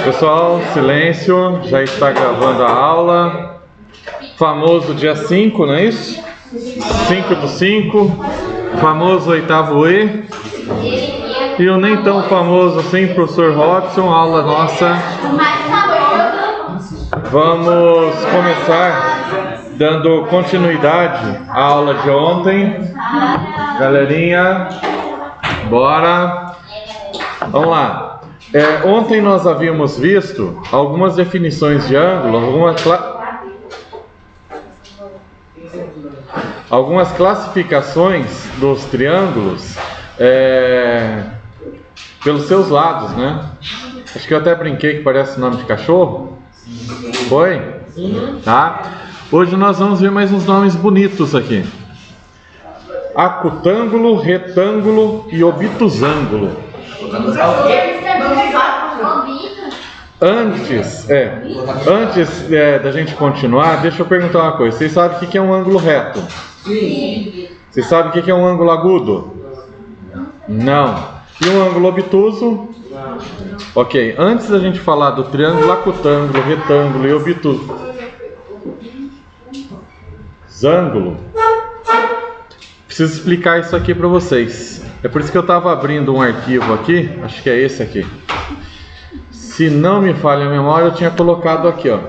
Pessoal, silêncio, já está gravando a aula. Famoso dia 5, não é isso? 5/5, famoso oitavo E. E o nem tão famoso assim, professor Robson, aula nossa. Vamos começar dando continuidade à aula de ontem. Galerinha, bora! Vamos lá. Ontem nós havíamos visto algumas definições de ângulo, algumas classificações dos triângulos pelos seus lados, né? Acho que eu até brinquei que parece nome de cachorro. Foi? Tá? Hoje nós vamos ver mais uns nomes bonitos aqui. Acutângulo, retângulo e obtusângulo. Antes da gente continuar, deixa eu perguntar uma coisa. Vocês sabem o que é um ângulo reto? Sim. Vocês sabem o que é um ângulo agudo? Não. E um ângulo obtuso? Ok. Antes da gente falar do triângulo acutângulo, retângulo e obtusângulo, preciso explicar isso aqui para vocês. É por isso que eu estava abrindo um arquivo aqui, acho que é esse aqui. Se não me falha a memória, eu tinha colocado aqui, ó.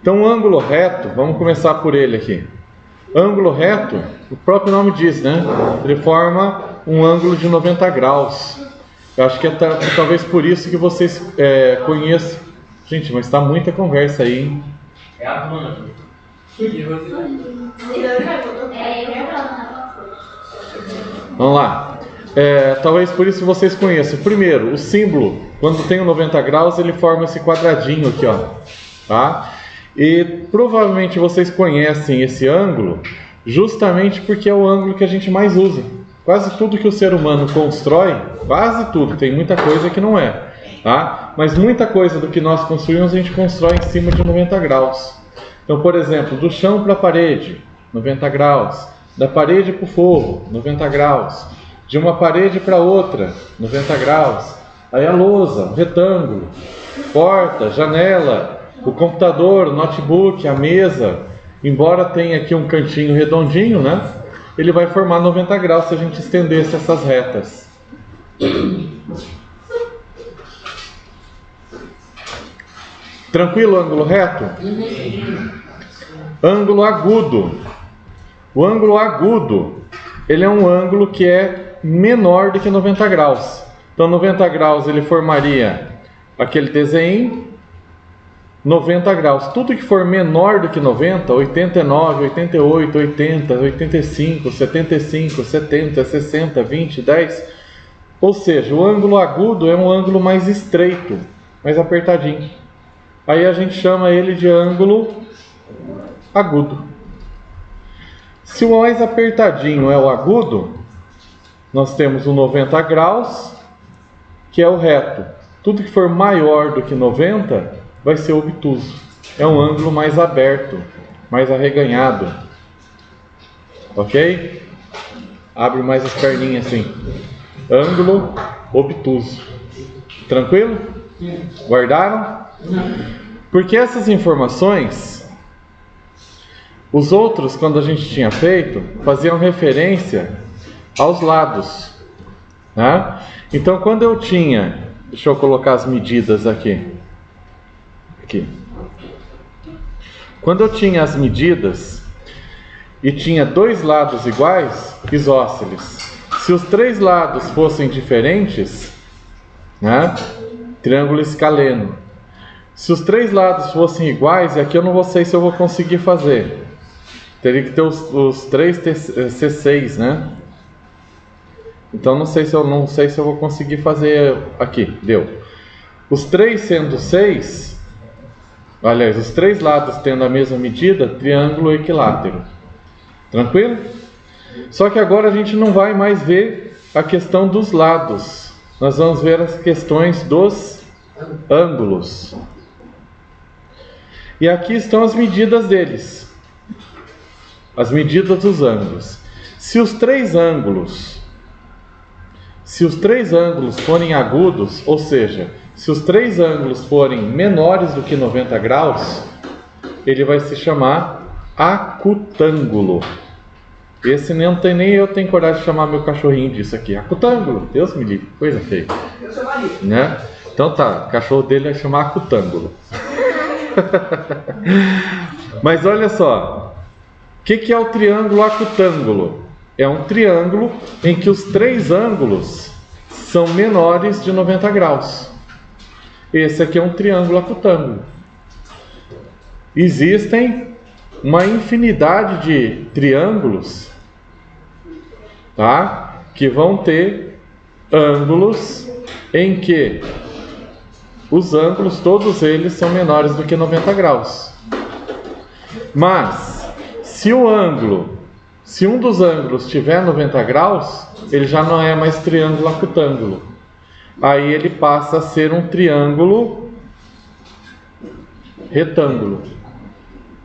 Então, o ângulo reto, vamos começar por ele aqui. Ângulo reto, o próprio nome diz, né? Ele forma um ângulo de 90 graus. Eu acho que é talvez por isso que vocês conheçam. Gente, mas está muita conversa aí, hein? É a dona. Vamos lá. Talvez por isso vocês conheçam. Primeiro, o símbolo, quando tem um 90 graus, ele forma esse quadradinho aqui, ó. Tá? E provavelmente vocês conhecem esse ângulo justamente porque é o ângulo que a gente mais usa. Quase tudo que o ser humano constrói, quase tudo, tem muita coisa que não é. Tá? Mas muita coisa do que nós construímos a gente constrói em cima de 90 graus. Então, por exemplo, do chão para a parede, 90 graus. Da parede para o forro, 90 graus. De uma parede para outra, 90 graus. Aí a lousa, o retângulo, porta, janela, o computador, o notebook, a mesa. Embora tenha aqui um cantinho redondinho, né? Ele vai formar 90 graus se a gente estendesse essas retas. Tranquilo, ângulo reto? Ângulo agudo. O ângulo agudo, ele é um ângulo que é menor do que 90 graus. Então, 90 graus ele formaria aquele desenho, 90 graus. Tudo que for menor do que 90, 89, 88, 80, 85, 75, 70, 60, 20, 10. Ou seja, o ângulo agudo é um ângulo mais estreito, mais apertadinho. Aí a gente chama ele de ângulo agudo. Se o mais apertadinho é o agudo, nós temos o 90 graus, que é o reto. Tudo que for maior do que 90 vai ser obtuso. É um ângulo mais aberto, mais arreganhado. Ok? Abre mais as perninhas assim. Ângulo obtuso. Tranquilo? Guardaram? Porque essas informações, os outros, quando a gente tinha feito, faziam referência aos lados, né? Então, quando eu tinha, deixa eu colocar as medidas aqui. Quando eu tinha as medidas e tinha dois lados iguais, isósceles. Se os três lados fossem diferentes, né? Triângulo escaleno. Se os três lados fossem iguais, e aqui eu não sei se eu vou conseguir fazer. Teria que ter os três C6, né? Então não sei se eu vou conseguir fazer aqui. Deu. Os três sendo 6, aliás, os três lados tendo a mesma medida, triângulo equilátero. Tranquilo? Só que agora a gente não vai mais ver a questão dos lados. Nós vamos ver as questões dos ângulos. E aqui estão as medidas deles. As medidas dos ângulos. Se os três ângulos se os três ângulos forem agudos, ou seja, se os três ângulos forem menores do que 90 graus, ele vai se chamar acutângulo. Esse não tem nem eu tenho coragem de chamar meu cachorrinho disso aqui. Acutângulo, Deus me livre, coisa feia. Né? Então tá, o cachorro dele vai chamar acutângulo. Mas olha só, o que é o triângulo acutângulo? É um triângulo em que os três ângulos são menores de 90 graus. Esse aqui é um triângulo acutângulo. Existem uma infinidade de triângulos, tá? Que vão ter ângulos em que os ângulos, todos eles, são menores do que 90 graus. Mas, se um dos ângulos tiver 90 graus, ele já não é mais triângulo acutângulo. Aí ele passa a ser um triângulo retângulo.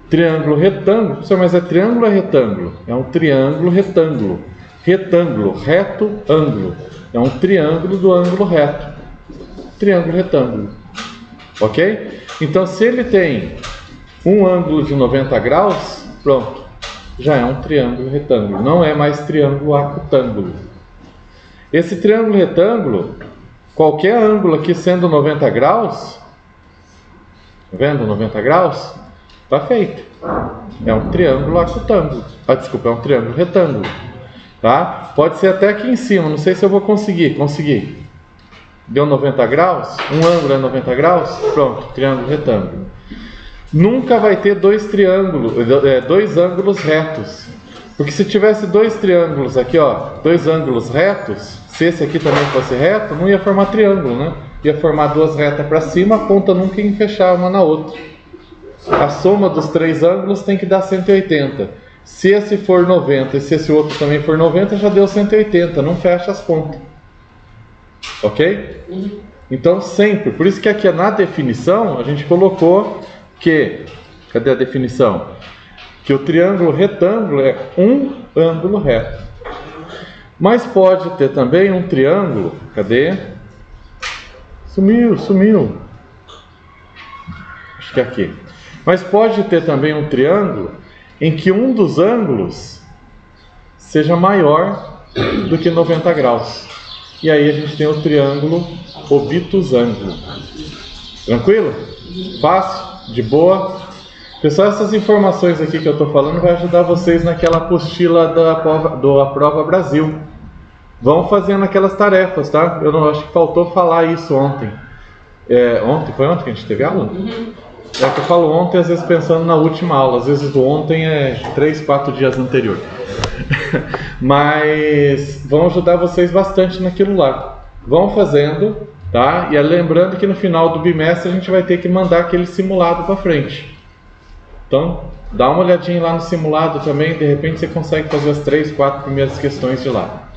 Triângulo retângulo, mas é triângulo ou é retângulo? É um triângulo retângulo. Retângulo, reto, ângulo. É um triângulo do ângulo reto. Triângulo retângulo. Ok? Então, se ele tem um ângulo de 90 graus, pronto. Já é um triângulo retângulo. Não é mais triângulo acutângulo. Esse triângulo retângulo, qualquer ângulo aqui sendo 90 graus, tá vendo 90 graus? Está feito. É um triângulo acutângulo. Desculpa, é um triângulo retângulo. Tá? Pode ser até aqui em cima, não sei se eu vou conseguir. Consegui. Deu 90 graus? Um ângulo é 90 graus? Pronto, triângulo retângulo. Nunca vai ter dois ângulos retos. Porque se tivesse dois triângulos aqui, ó, dois ângulos retos, se esse aqui também fosse reto, não ia formar triângulo, né? Ia formar duas retas para cima, a ponta nunca ia fechar uma na outra. A soma dos três ângulos tem que dar 180. Se esse for 90 e se esse outro também for 90, já deu 180, não fecha as pontas. Ok? Então sempre, por isso que aqui na definição a gente colocou que, cadê a definição? Que o triângulo retângulo é um ângulo reto. Mas pode ter também um triângulo, cadê? Sumiu. Acho que é aqui. Mas pode ter também um triângulo em que um dos ângulos seja maior do que 90 graus. E aí a gente tem o triângulo obtusângulo. Tranquilo? Fácil? De boa? Pessoal, essas informações aqui que eu estou falando vai ajudar vocês naquela apostila da Prova Brasil. Vão fazendo aquelas tarefas, tá? Eu não acho que faltou falar isso ontem. Foi ontem que a gente teve aula? É que eu falo ontem, às vezes pensando na última aula. Às vezes do ontem é 3, 4 dias anterior. Mas vão ajudar vocês bastante naquilo lá. Vão fazendo, tá? E lembrando que no final do bimestre a gente vai ter que mandar aquele simulado para frente. Então, dá uma olhadinha lá no simulado também. De repente você consegue fazer as 3, 4 primeiras questões de lá.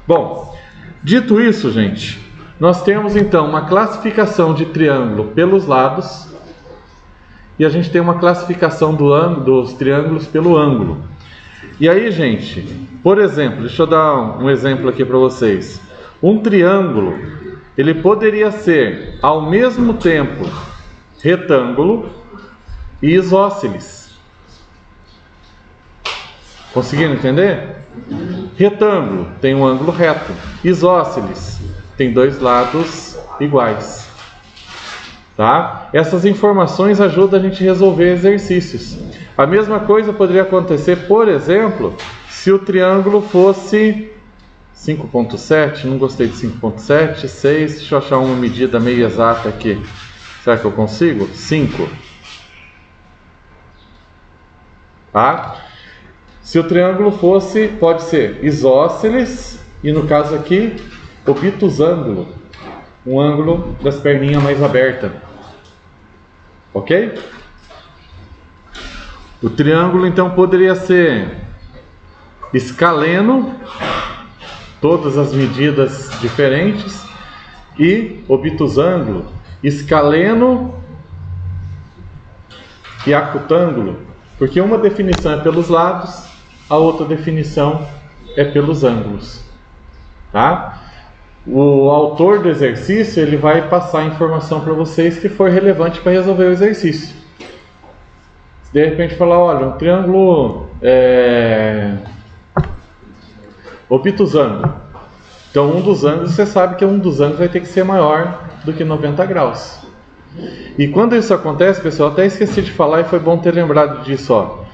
Bom, dito isso, gente, nós temos então uma classificação de triângulo pelos lados. E a gente tem uma classificação dos triângulos pelo ângulo. E aí, gente, por exemplo, deixa eu dar um exemplo aqui para vocês. Um triângulo, ele poderia ser ao mesmo tempo retângulo e isósceles. Conseguiram entender? Retângulo tem um ângulo reto. Isósceles tem dois lados iguais. Tá? Essas informações ajudam a gente a resolver exercícios. A mesma coisa poderia acontecer, por exemplo, se o triângulo fosse 5.7, não gostei de 5.7, 6, deixa eu achar uma medida meio exata aqui. Será que eu consigo? 5. Tá? Se o triângulo fosse, pode ser isósceles e no caso aqui, obtusângulo, um ângulo das perninhas mais abertas. Ok? O triângulo então poderia ser escaleno, todas as medidas diferentes, e obtusângulo, escaleno e acutângulo, porque uma definição é pelos lados, a outra definição é pelos ângulos. Tá? o autor do exercício ele vai passar a informação para vocês que for relevante para resolver o exercício. Se de repente falar, olha, um triângulo obtusango. Então um dos ângulos, você sabe que um dos ângulos vai ter que ser maior do que 90 graus. E quando isso acontece, pessoal, até esqueci de falar e foi bom ter lembrado disso, ó.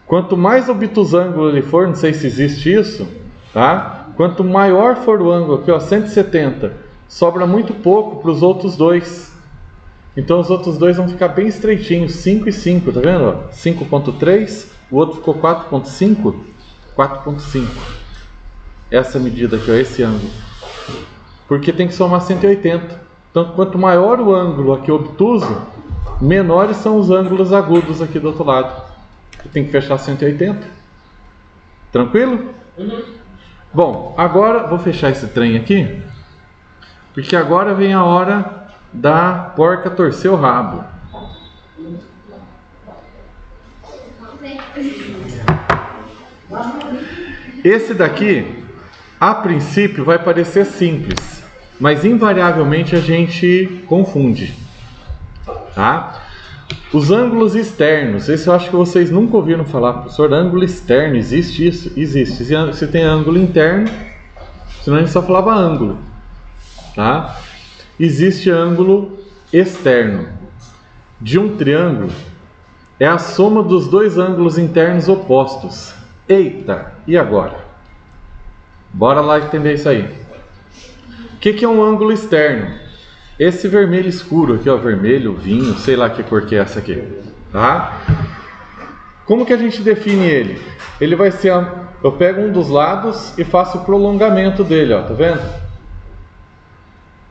Quanto mais obtusango ele for, não sei se existe isso, tá? Quanto maior for o ângulo aqui, ó, 170, sobra muito pouco para os outros dois. Então os outros dois vão ficar bem estreitinhos, 5 e 5, tá vendo? 5.3, o outro ficou 4.5, 4.5. Essa medida aqui, ó, esse ângulo. Porque tem que somar 180. Então quanto maior o ângulo aqui obtuso, menores são os ângulos agudos aqui do outro lado. Tem que fechar 180. Tranquilo? Bom, agora vou fechar esse trem aqui, porque agora vem a hora da porca torcer o rabo. Esse daqui, a princípio, vai parecer simples, mas invariavelmente a gente confunde, tá? Os ângulos externos, esse eu acho que vocês nunca ouviram falar, professor. Ângulo externo, existe isso? Existe. Se tem ângulo interno, senão a gente só falava ângulo, tá? Existe ângulo externo. De um triângulo, é a soma dos dois ângulos internos opostos. Eita, e agora? Bora lá entender isso aí. O que é um ângulo externo? Esse vermelho escuro aqui, ó, vermelho, vinho, sei lá que cor que é essa aqui, tá? Como que a gente define ele? Ele vai ser, eu pego um dos lados e faço o prolongamento dele, ó, tá vendo?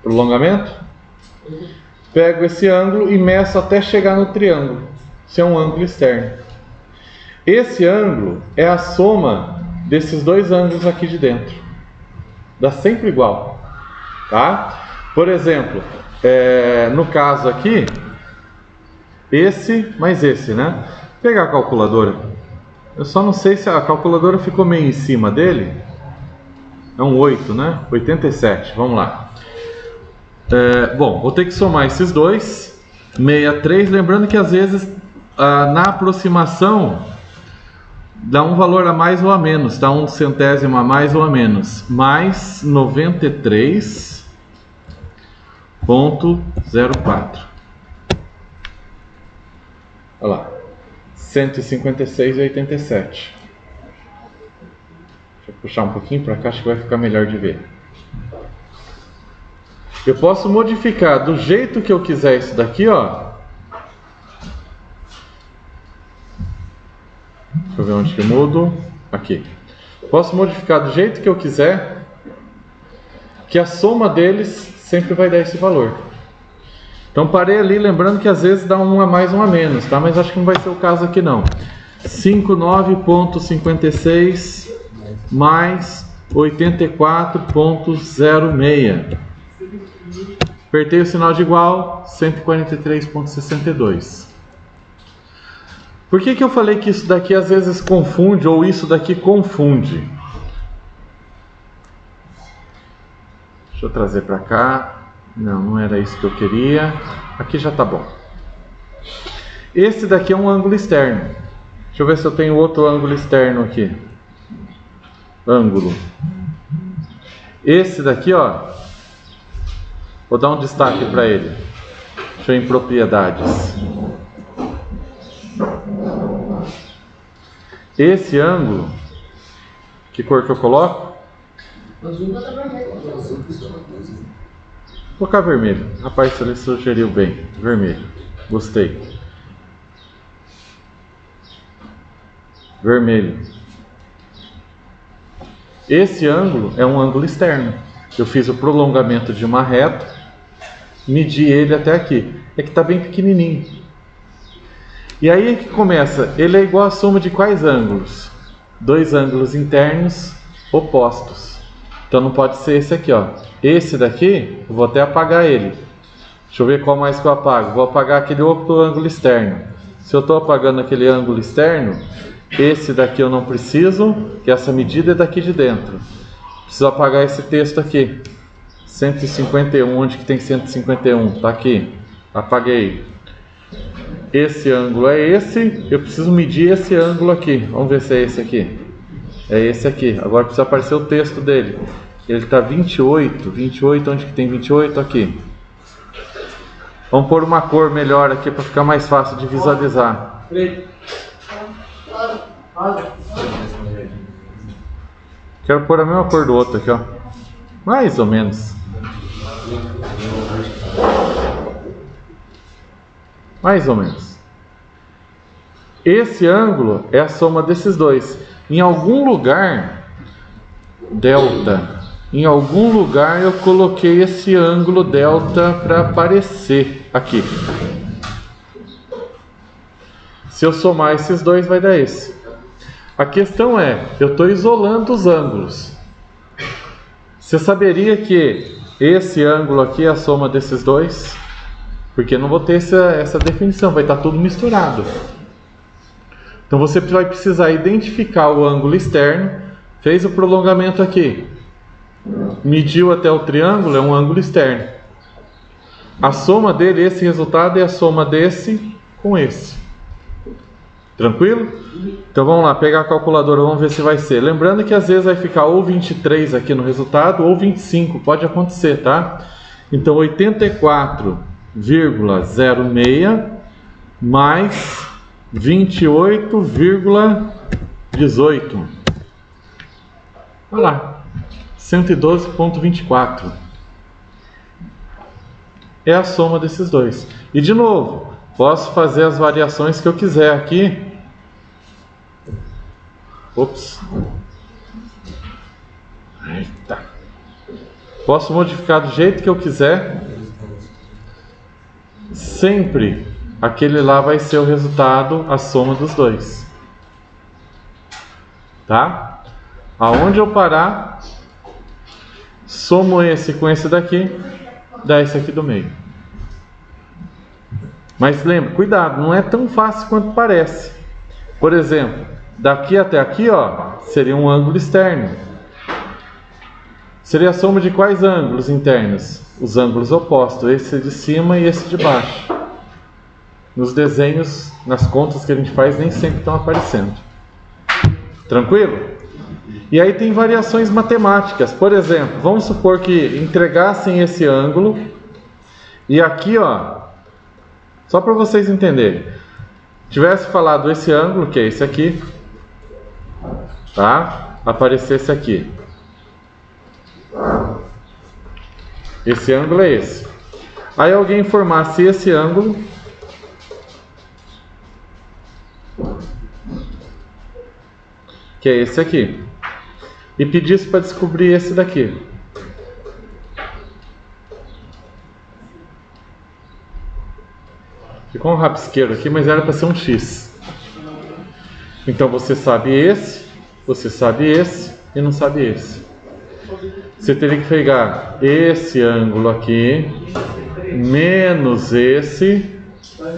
Prolongamento. Pego esse ângulo e meço até chegar no triângulo. Isso é um ângulo externo. Esse ângulo é a soma desses dois ângulos aqui de dentro. Dá sempre igual, tá? Por exemplo, no caso aqui, esse mais esse, né? Vou pegar a calculadora. Eu só não sei se a calculadora ficou meio em cima dele. É um 8, né? 87, vamos lá. Bom, vou ter que somar esses dois. 63, lembrando que às vezes na aproximação dá um valor a mais ou a menos, dá um centésimo a mais ou a menos. Mais 93,04. Olha lá, 156,87. Deixa eu puxar um pouquinho para cá, acho que vai ficar melhor de ver. Eu posso modificar do jeito que eu quiser isso daqui, ó. Deixa eu ver onde que eu mudo. Aqui. Posso modificar do jeito que eu quiser, que a soma deles sempre vai dar esse valor. Então parei ali, lembrando que às vezes dá um a mais, um a menos, tá? Mas acho que não vai ser o caso aqui não. 59,56 mais 84,06. Apertei o sinal de igual, 143,62. Por que eu falei que isso daqui às vezes confunde, ou isso daqui confunde? Deixa eu trazer para cá. Não era isso que eu queria. Aqui já tá bom. Esse daqui é um ângulo externo. Deixa eu ver se eu tenho outro ângulo externo aqui. Ângulo. Esse daqui, ó. Vou dar um destaque para ele. Deixa eu ir em propriedades. Esse ângulo, que cor que eu coloco? Vou colocar vermelho. Rapaz, você sugeriu bem. Vermelho. Gostei. Vermelho. Esse ângulo é um ângulo externo. Eu fiz o prolongamento de uma reta, medi ele até aqui. É que está bem pequenininho. E aí é que começa. Ele é igual a soma de quais ângulos? Dois ângulos internos opostos. Então não pode ser esse aqui, ó. Esse daqui, eu vou até apagar ele. Deixa eu ver qual mais que eu apago. Vou apagar aquele outro ângulo externo. Se eu estou apagando aquele ângulo externo, esse daqui eu não preciso, que essa medida é daqui de dentro. Preciso apagar esse texto aqui. 151, onde que tem 151? Tá aqui, apaguei. Esse ângulo é esse, eu preciso medir esse ângulo aqui. Vamos ver se é esse aqui. É esse aqui, agora precisa aparecer o texto dele. Ele está 28, 28, onde que tem 28? Aqui. Vamos pôr uma cor melhor aqui para ficar mais fácil de visualizar. Quero pôr a mesma cor do outro aqui, ó. Mais ou menos. Mais ou menos. Esse ângulo é a soma desses dois. Em algum lugar, delta, em algum lugar eu coloquei esse ângulo delta para aparecer aqui. Se eu somar esses dois, vai dar esse. A questão é, eu estou isolando os ângulos. Você saberia que esse ângulo aqui é a soma desses dois? Porque eu não vou ter essa definição, vai estar tudo misturado. Então você vai precisar identificar o ângulo externo, fez o prolongamento aqui, mediu até o triângulo, é um ângulo externo. A soma dele, esse resultado, é a soma desse com esse. Tranquilo? Então vamos lá, pegar a calculadora, vamos ver se vai ser. Lembrando que às vezes vai ficar ou 23 aqui no resultado, ou 25, pode acontecer, tá? Então 84,06 mais 28,18. Olha lá, 112,24. É a soma desses dois. E de novo, posso fazer as variações que eu quiser aqui. Ops. Eita. Posso modificar do jeito que eu quiser. Sempre aquele lá vai ser o resultado, a soma dos dois. Tá? Aonde eu parar, somo esse com esse daqui, dá esse aqui do meio. Mas lembra, cuidado, não é tão fácil quanto parece. Por exemplo, daqui até aqui, ó, seria um ângulo externo. Seria a soma de quais ângulos internos? Os ângulos opostos, esse de cima e esse de baixo. Nos desenhos, nas contas que a gente faz, nem sempre estão aparecendo. Tranquilo? E aí tem variações matemáticas. Por exemplo, vamos supor que entregassem esse ângulo e aqui, ó, só para vocês entenderem, tivesse falado esse ângulo, que é esse aqui, tá? Aparecesse aqui. Esse ângulo é esse. Aí alguém informasse esse ângulo, que é esse aqui, e pedisse para descobrir esse daqui. Ficou um rabisqueiro aqui, mas era para ser um X. Então você sabe esse e não sabe esse. Você teria que pegar esse ângulo aqui menos esse,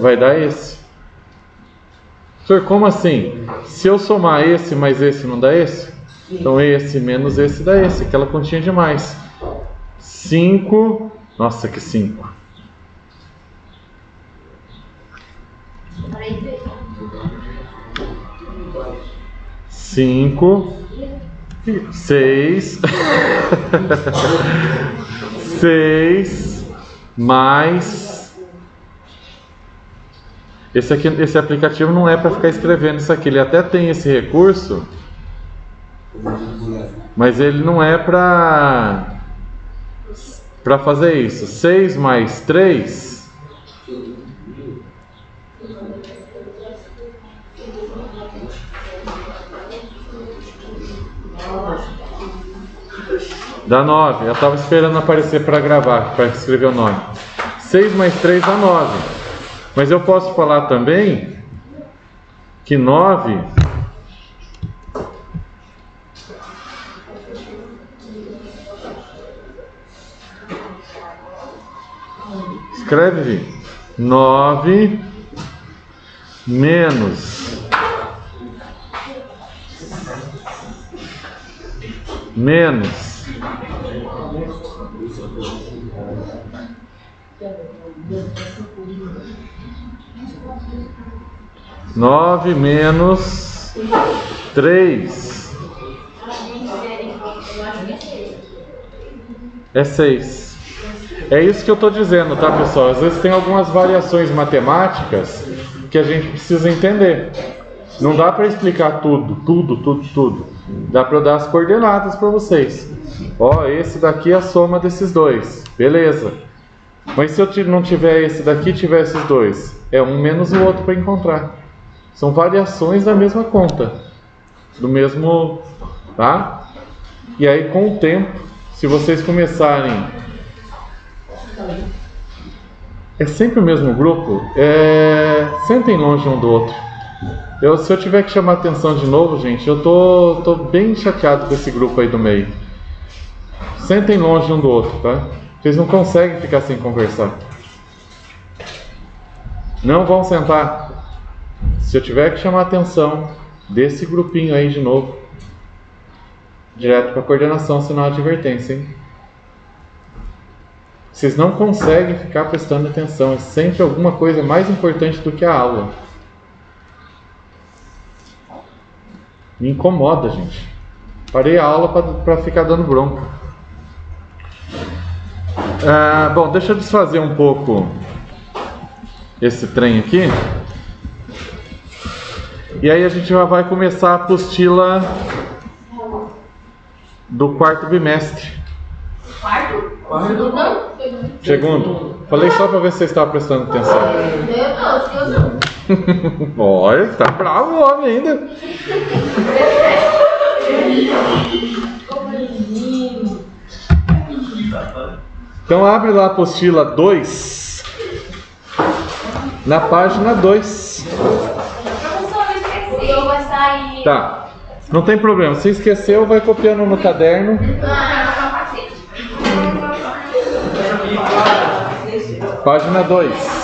vai dar esse. Senhor, como assim? Se eu somar esse mais esse, não dá esse? Então esse menos esse dá esse, aquela continha de mais. 5, nossa, que 5. 5, 6, 6 mais. Esse aplicativo não é para ficar escrevendo isso aqui. Ele até tem esse recurso, mas ele não é para fazer isso. 6 mais 3 dá 9. Eu estava esperando aparecer para gravar, para escrever o nome. 6 mais 3 dá 9. Mas eu posso falar também que 9 escreve 9 menos 6 9 menos 3 é 6. É isso que eu estou dizendo, tá, pessoal? Às vezes tem algumas variações matemáticas que a gente precisa entender. Não dá para explicar tudo. Dá para dar as coordenadas para vocês. Ó, esse daqui é a soma desses dois. Beleza. Mas se eu não tiver esse daqui, tiver esses dois, é um menos o outro para encontrar. São variações da mesma conta. Do mesmo, tá? E aí com o tempo, se vocês começarem... É sempre o mesmo grupo? Sentem longe um do outro. Se eu tiver que chamar atenção de novo, gente, eu tô bem chateado com esse grupo aí do meio. Sentem longe um do outro, tá? Vocês não conseguem ficar sem conversar. Não vão sentar. Se eu tiver que chamar atenção desse grupinho aí de novo, direto para coordenação, sinal de advertência, hein? Vocês não conseguem ficar prestando atenção. É sempre alguma coisa mais importante do que a aula. Me incomoda, gente. Parei a aula para ficar dando bronca. Bom, deixa eu desfazer um pouco esse trem aqui. E aí a gente já vai começar a apostila do quarto bimestre. Segundo. Falei só para ver se você estava prestando atenção. Olha, tá bravo o homem ainda. Então abre lá a apostila 2. Na página 2. Tá. Não tem problema. Se esqueceu, vai copiando no caderno. Página 2.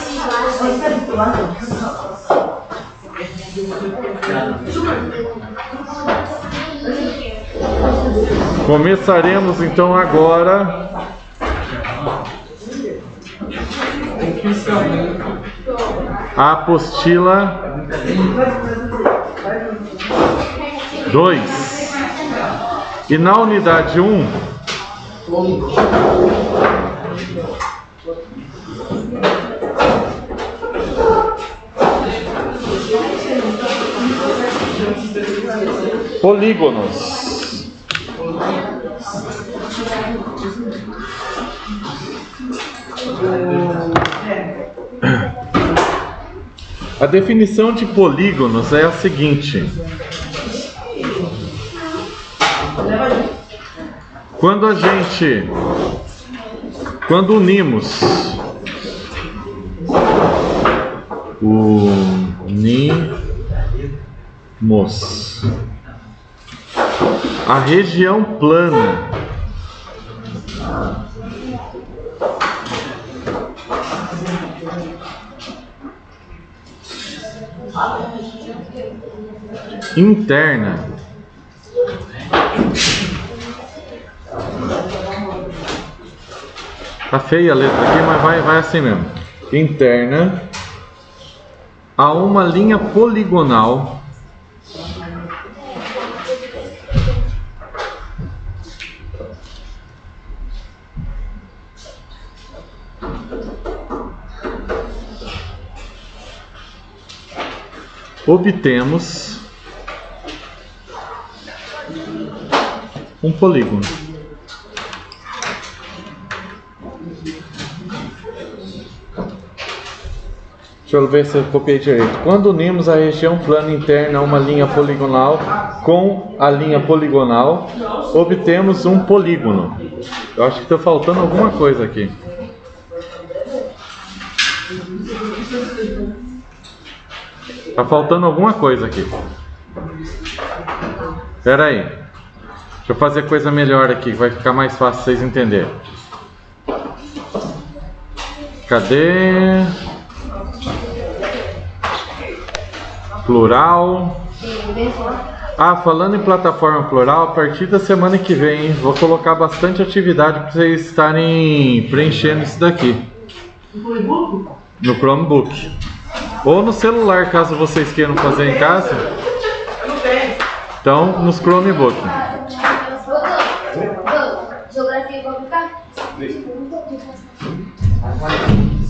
Começaremos então agora a apostila 2. E na unidade 1, polígonos. A definição de polígonos é a seguinte: quando unimos a região plana interna tá feia a letra aqui, mas vai assim mesmo. Interna a uma linha poligonal obtemos um polígono. Deixa eu ver se eu copiei direito. Quando unimos a região plana interna a uma linha poligonal com a linha poligonal, obtemos um polígono. Eu acho que está faltando alguma coisa aqui. Tá faltando alguma coisa aqui. Espera aí. Deixa eu fazer coisa melhor aqui, vai ficar mais fácil vocês entenderem. Cadê? Plural. Falando em plataforma plural, a partir da semana que vem vou colocar bastante atividade para vocês estarem preenchendo isso daqui. No Chromebook. Ou no celular, caso vocês queiram fazer em casa. Então, nos Chromebook. Geografia vai ficar?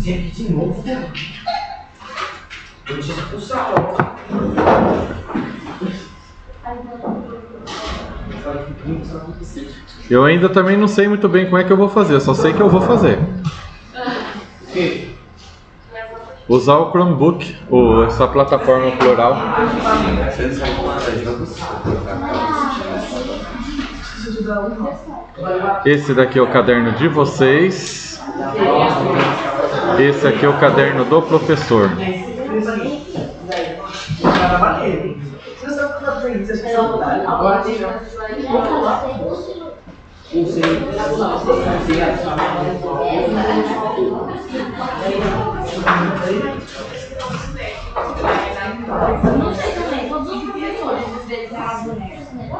Sempre de novo, né? Eu tinha que expulsar. Eu ainda também não sei muito bem como é que eu vou fazer, só sei que eu vou fazer. Usar o Chromebook, ou essa plataforma plural. Esse daqui é o caderno de vocês. Esse aqui é o caderno do professor. Não sei também, todos os professores às vezes fazem isso, né?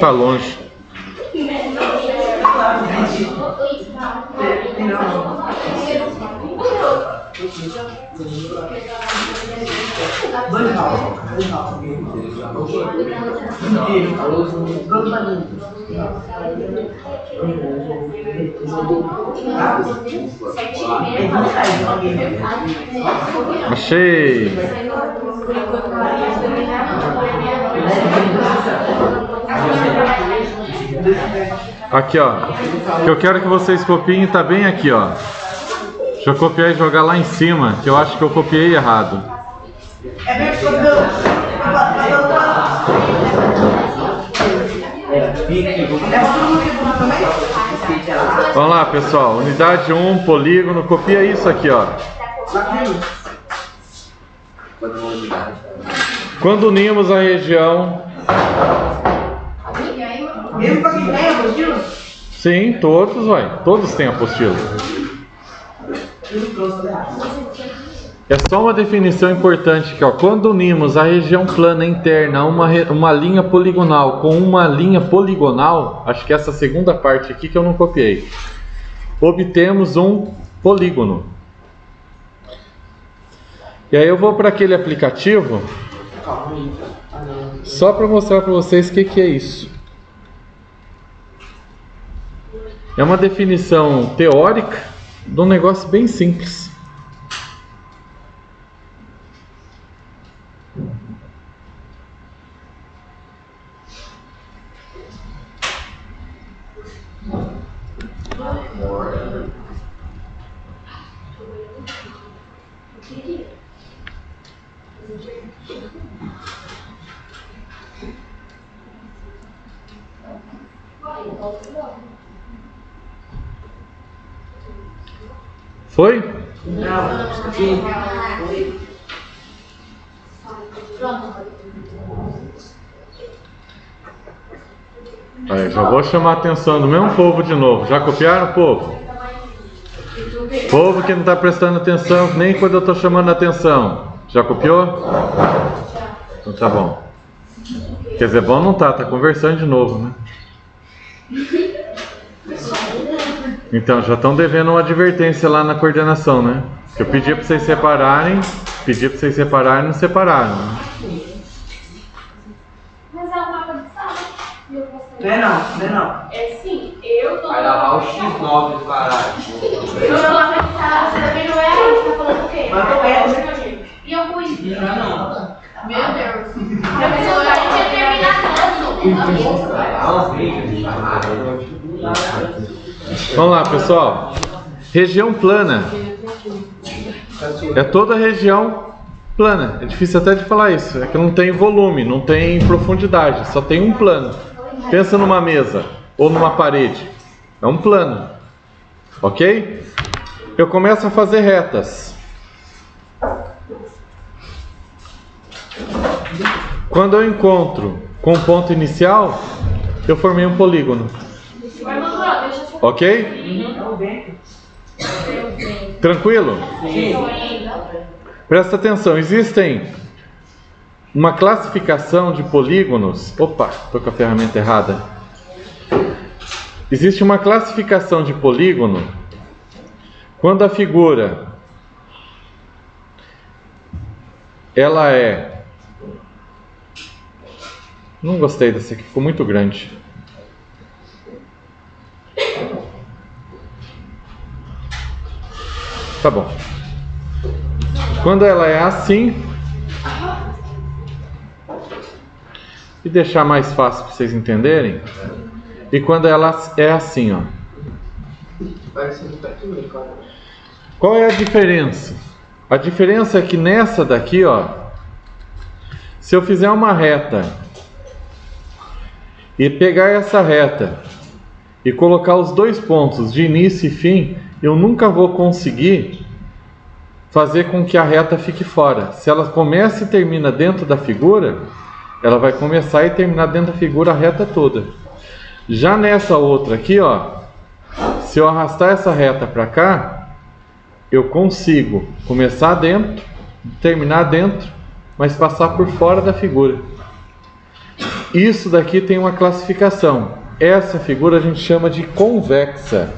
Tá longe. Achei. Aqui, ó. O que eu quero que vocês copiem tá bem aqui, ó. Deixa eu copiar e jogar lá em cima, que eu acho que eu copiei errado. Vamos lá, pessoal. Unidade 1, polígono. Copia isso aqui, ó. Quando unimos a região... Sim, todos, vai. Todos têm apostila. É só uma definição importante aqui, ó. Quando unimos a região plana interna a uma linha poligonal com uma linha poligonal, acho que essa segunda parte aqui que eu não copiei, obtemos um polígono. E aí eu vou para aquele aplicativo só para mostrar para vocês o que é isso. É uma definição teórica de um negócio bem simples. Foi? Não, sim. Aí, já vou chamar a atenção do mesmo povo de novo. Já copiaram, povo? Povo que não está prestando atenção nem quando eu estou chamando a atenção. Já copiou? Então tá bom. Quer dizer, bom não tá conversando de novo, né? Então, já estão devendo uma advertência lá na coordenação, né? Eu pedi para vocês separarem, não separaram. Né? Mas é o mapa de sala. Não é não. É sim, eu tô. Vai lavar o X9 do caralho. Eu tô mapa de sala, você também não é? Você tá falando o quê? Mas não é. E eu fui. Não. Meu Deus. Eu já tinha terminado. Vamos lá, pessoal. Região plana. É toda região plana. É difícil até de falar isso. É que não tem volume, não tem profundidade. Só tem um plano. Pensa numa mesa ou numa parede. É um plano. Ok? Eu começo a fazer retas. Quando eu encontro com o ponto inicial, eu formei um polígono. Ok? Tranquilo? Presta atenção, existem uma classificação de polígonos. Opa, estou com a ferramenta errada. Existe uma classificação de polígono quando a figura ela é... Não gostei dessa aqui, ficou muito grande. Tá bom. Quando ela é assim, e deixar mais fácil para vocês entenderem, e quando ela é assim, ó. Qual é a diferença? A diferença é que nessa daqui, ó, se eu fizer uma reta e pegar essa reta e colocar os dois pontos de início e fim, eu nunca vou conseguir fazer com que a reta fique fora. Se ela começa e termina dentro da figura, ela vai começar e terminar dentro da figura a reta toda. Já nessa outra aqui, ó, se eu arrastar essa reta para cá, eu consigo começar dentro, terminar dentro, mas passar por fora da figura. Isso daqui tem uma classificação. Essa figura a gente chama de convexa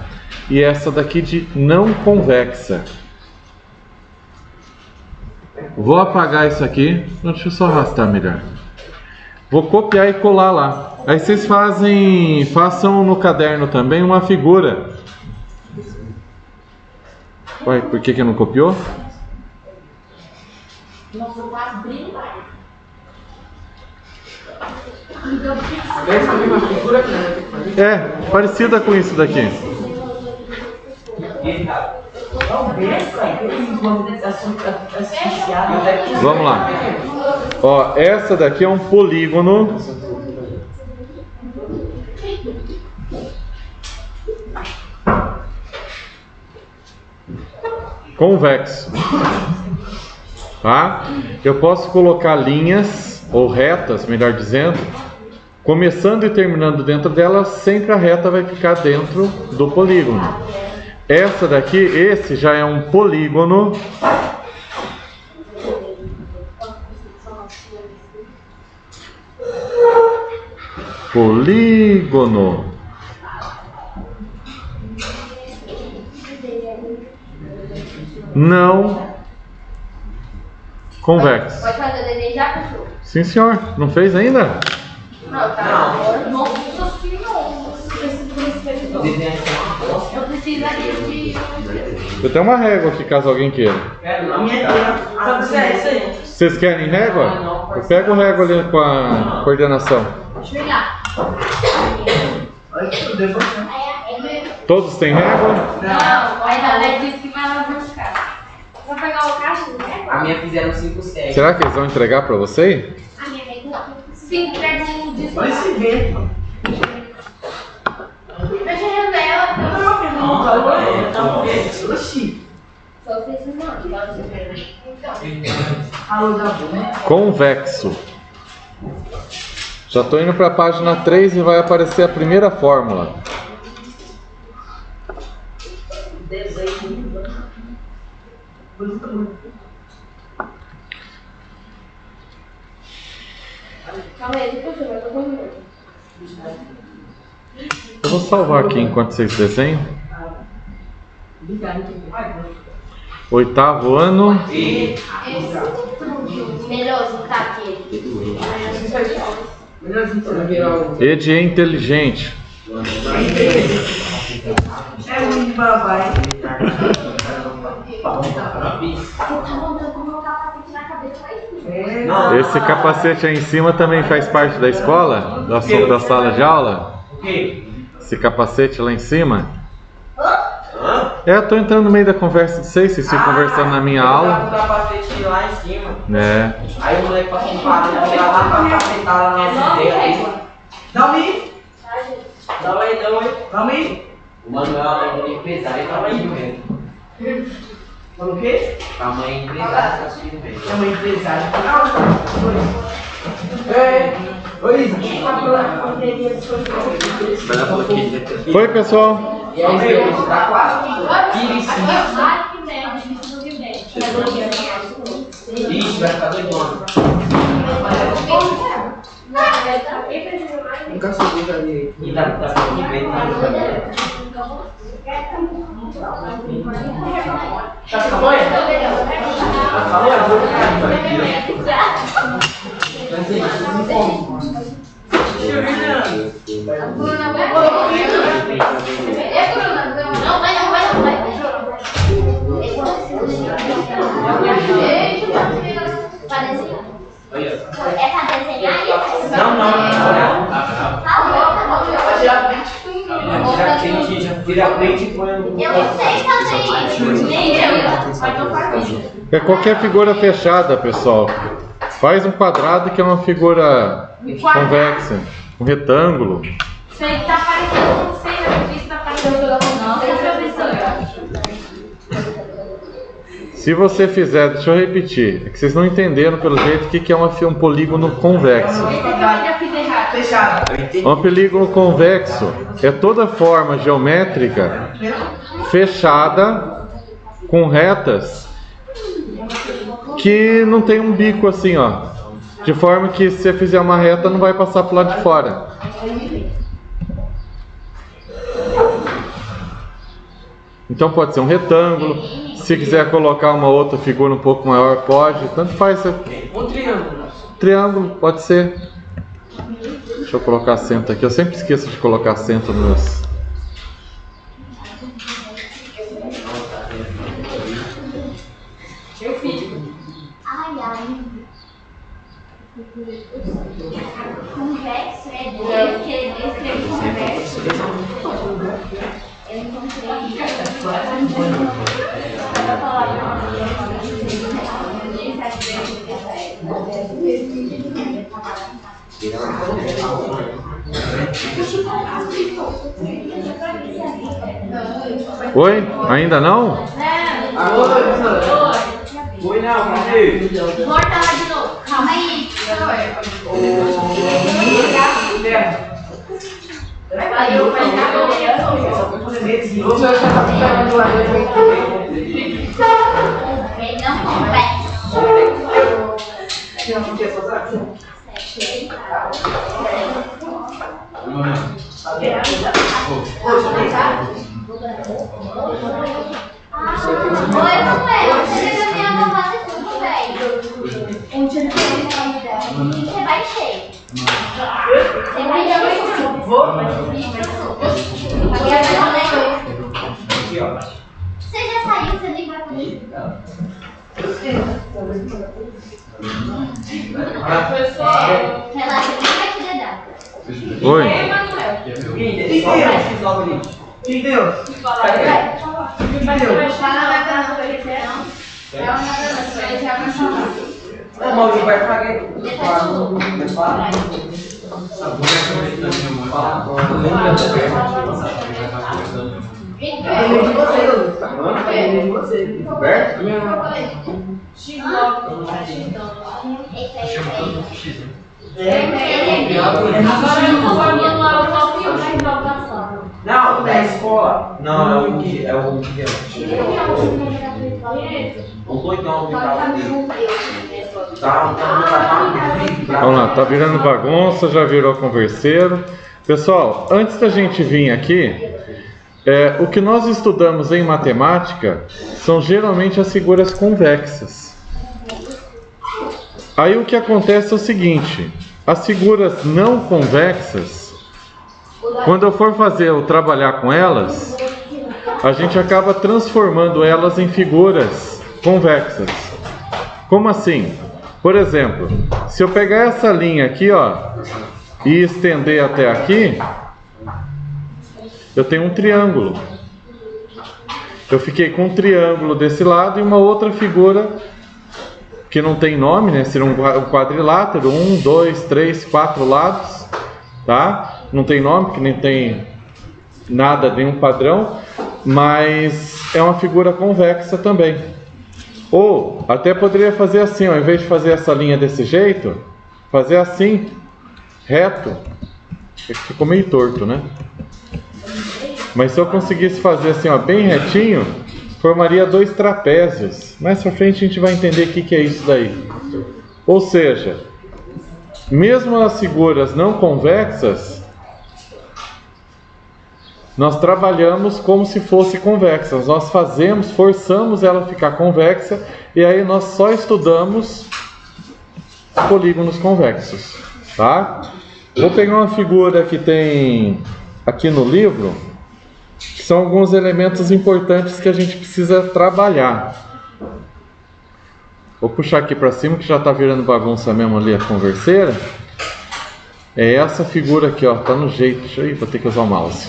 e essa daqui de não convexa. Vou apagar isso aqui. Deixa eu só arrastar melhor. Vou copiar e colar lá. Aí vocês façam no caderno também uma figura. Ué, por que não copiou? Nossa, quase brilho. Essa mesma figura que nós vamos ter que fazer. É, parecida com isso daqui. Vamos lá. Ó, essa daqui é um polígono convexo, tá? Eu posso colocar linhas ou retas, melhor dizendo, começando e terminando dentro dela, sempre a reta vai ficar dentro do polígono. Essa daqui, esse já é um polígono não convexo. Pode fazer o desenho já, cachorro? Sim, senhor. Não fez ainda? Não, tá. Nossa, eu precisaria de... Eu tenho uma régua aqui, caso alguém queira. Vocês querem régua? Eu pego régua ali com a coordenação. Deixa eu pegar. Todos têm régua? Não, a Ela disse que vai lá buscar. Vou pegar o caixa, né? A minha fizeram 5, 7. Será que eles vão entregar pra você? A minha vem lá. Sim, pega um disco. Olha esse vento. Deixa eu janela. Não, tá vendo? Oxi. Só fez um nome, tá? Então. Alô, da boa. Convexo. Já estou indo para a página 3 e vai aparecer a primeira fórmula. Calma aí, depois eu vou comer. Eu vou salvar aqui enquanto vocês desenham. Oitavo ano. Melhorzinho tá aqui. Ed é inteligente. É muito babai. Esse capacete aí em cima também faz parte da escola? Da sala de aula? O quê? Esse capacete lá em cima? É, eu tô entrando no meio da conversa de vocês ficam conversando na minha aula. O capacete lá em cima. É. Aí o moleque passou parando, foi lá pra capacetar lá na nossa ideia. Dá aí. Dá aí. Dá aí. O Manuel é muito empresário, ele tava aí mesmo. Falou o quê? Tamanho empresário, tá assistindo mesmo. Tamanho empresário. Oi, Oi, pessoal. E aí, você tá quase. Ixi, vai ficar doidona. Nunca subiu pra mim. E dá pra de bem na tá com a mãe? É pra desenhar isso? Não. Tira print e põe no. Eu não sei fazer isso. Nem eu. Mas eu faço. É qualquer figura fechada, pessoal. Faz um quadrado que é uma figura convexa, um retângulo. Isso aí tá parecendo, não sei, eu disse, tá parecendo. Não, professor. Se você fizer, deixa eu repetir, é que vocês não entenderam pelo jeito o que é um polígono convexo. Um polígono convexo é toda forma geométrica fechada com retas que não tem um bico assim, ó, de forma que se você fizer uma reta não vai passar pro lado de fora. Então pode ser um retângulo. Se quiser colocar uma outra figura um pouco maior, pode. Tanto faz. Um triângulo. Triângulo, pode ser. Deixa eu colocar acento aqui. Eu sempre esqueço de colocar acento nos meus. Convexo é Deus que ele escreve convexo. Eu encontrei. Oi? Ainda não? Oi, não, cadê? Volta lá de novo. Calma aí. Aí eu vou não conversa. Oi, mamãe, você deve minha mamãe tudo, velho. Um dia você vai cheio. Você vai cheio. Você já saiu, você nem vai comigo. Relaxa, nem vai te dedar. Oi? Quem deu? O Maurício vai pagar. Não, da escola. Não, é o que é. Não tô então, Vamos lá, tá virando bagunça, já virou converseiro. Pessoal, antes da gente vir aqui, o que nós estudamos em matemática são geralmente as figuras convexas. Aí o que acontece é o seguinte: as figuras não convexas, quando eu for fazer ou trabalhar com elas, a gente acaba transformando elas em figuras convexas. Como assim? Por exemplo, se eu pegar essa linha aqui, ó, e estender até aqui, eu tenho um triângulo. Eu fiquei com um triângulo desse lado e uma outra figura que não tem nome, né? Seria um quadrilátero, 1, 2, 3, 4 lados, tá? Não tem nome, que nem tem nada, nenhum padrão, mas é uma figura convexa também. Ou até poderia fazer assim, ó, ao invés de fazer essa linha desse jeito, fazer assim, reto. Ficou meio torto, né? Mas se eu conseguisse fazer assim, ó, bem retinho, formaria dois trapézios. Mais pra frente a gente vai entender o que é isso daí. Ou seja, mesmo as figuras não convexas, nós trabalhamos como se fosse convexas. Nós forçamos ela a ficar convexa, e aí nós só estudamos polígonos convexos, tá? Vou pegar uma figura que tem aqui no livro, que são alguns elementos importantes que a gente precisa trabalhar. Vou puxar aqui para cima, que já está virando bagunça mesmo ali a converseira. É essa figura aqui, ó, tá no jeito. Deixa eu ir, vou ter que usar o mouse.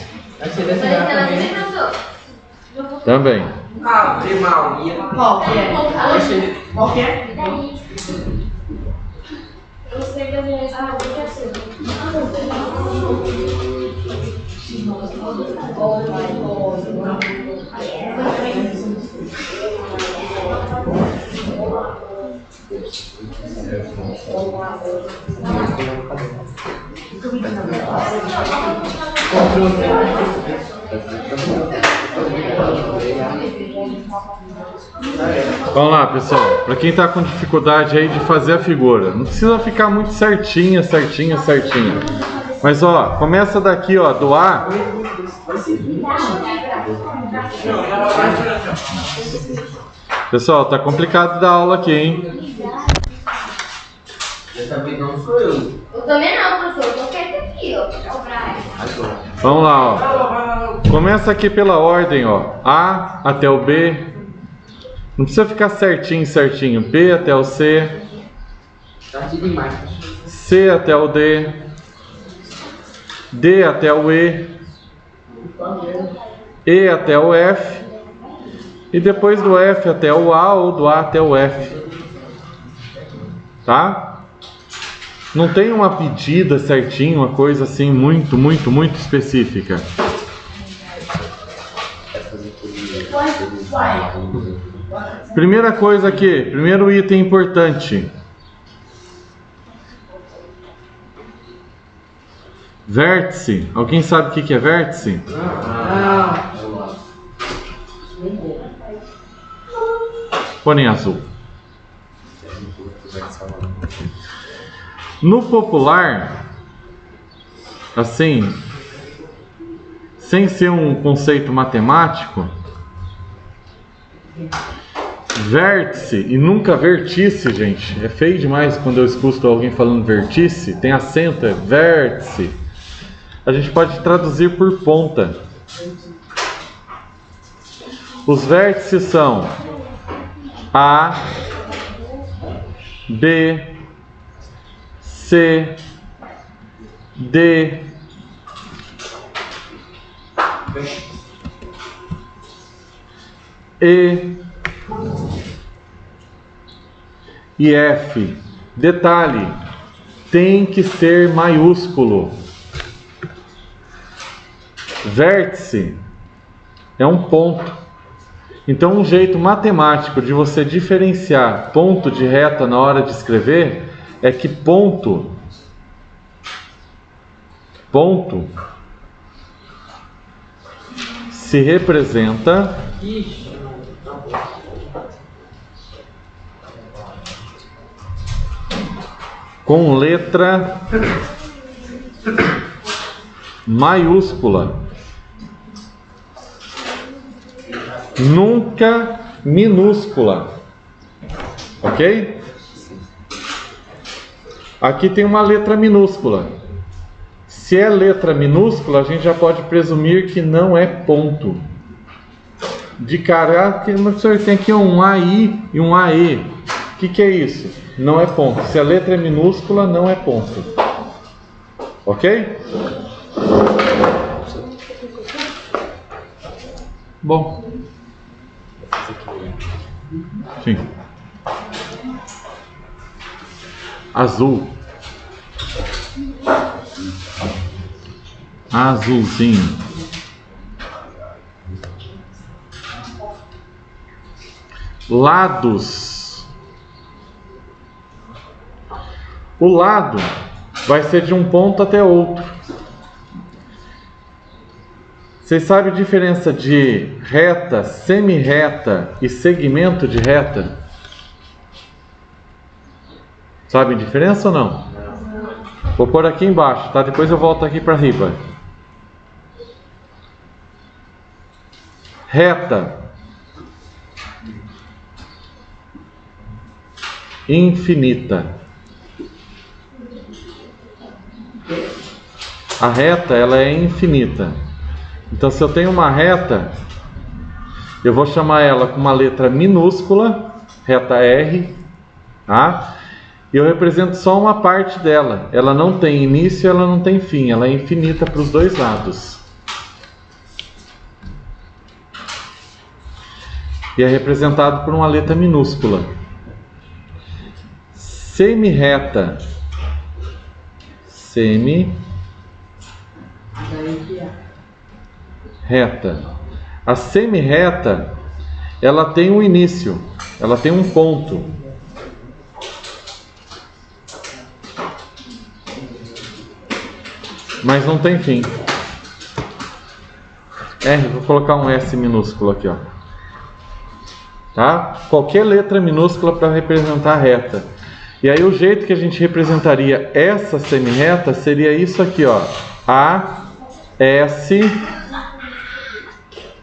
Também. Ah, primal. Qual que é? Qual que é? Eu sei que eu já sabia que é assim. Vamos lá, pessoal. Para quem está com dificuldade aí de fazer a figura, não precisa ficar muito certinha. Mas ó, começa daqui, ó, do A. Pessoal, tá complicado dar aula aqui, hein? Dessa vez não sou eu. Eu também não, professor. Eu tô quieto aqui, ó. Vamos lá, ó. Começa aqui pela ordem, ó. A até o B. Não precisa ficar certinho. B até o C. C até o D. D até o E. E até o F. E depois do F até o A ou do A até o F. Tá? Não tem uma pedida certinha, uma coisa assim muito específica. Primeira coisa aqui, primeiro item importante. Vértice. Alguém sabe o que é vértice? Põe em azul. No popular, assim, sem ser um conceito matemático, vértice e nunca vertice, gente. É feio demais quando eu escuto alguém falando vertice, tem acento, é vértice. A gente pode traduzir por ponta. Os vértices são A, B, C, D, E e F. Detalhe, tem que ser maiúsculo. Vértice é um ponto. Então, um jeito matemático de você diferenciar ponto de reta na hora de escrever é que ponto se representa com letra maiúscula, nunca minúscula, ok? Aqui tem uma letra minúscula. Se é letra minúscula, a gente já pode presumir que não é ponto. De cara, professor, tem aqui um AI e um AE. O que é isso? Não é ponto. Se a letra é minúscula, não é ponto. Ok? Bom. Sim. Azul. Azulzinho. Lados. O lado vai ser de um ponto até outro. Vocês sabem a diferença de reta, semi-reta e segmento de reta? Sabem a diferença ou não? Vou pôr aqui embaixo, tá? Depois eu volto aqui para riba. Reta infinita. A reta, ela é infinita. Então, se eu tenho uma reta, eu vou chamar ela com uma letra minúscula, reta R, tá? E eu represento só uma parte dela. Ela não tem início, ela não tem fim. Ela é infinita para os dois lados. E é representado por uma letra minúscula. Semi-reta. Semi-reta. A semi-reta, ela tem um início. Ela tem um ponto. Mas não tem fim. Vou colocar um S minúsculo aqui, ó. Tá? Qualquer letra minúscula para representar a reta. E aí o jeito que a gente representaria essa semi-reta seria isso aqui, ó. A, S,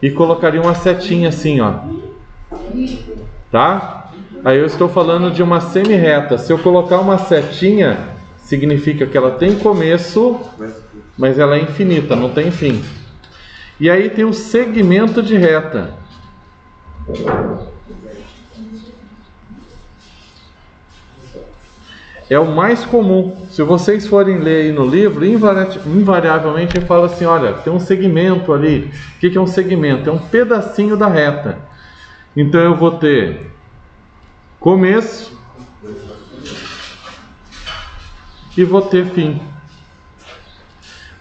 e colocaria uma setinha assim, ó. Tá? Aí eu estou falando de uma semi-reta. Se eu colocar uma setinha, significa que ela tem começo, mas ela é infinita, não tem fim. E aí tem o segmento de reta. É o mais comum. Se vocês forem ler aí no livro, invariavelmente ele fala assim, olha, tem um segmento ali. O que é um segmento? É um pedacinho da reta. Então eu vou ter começo e vou ter fim.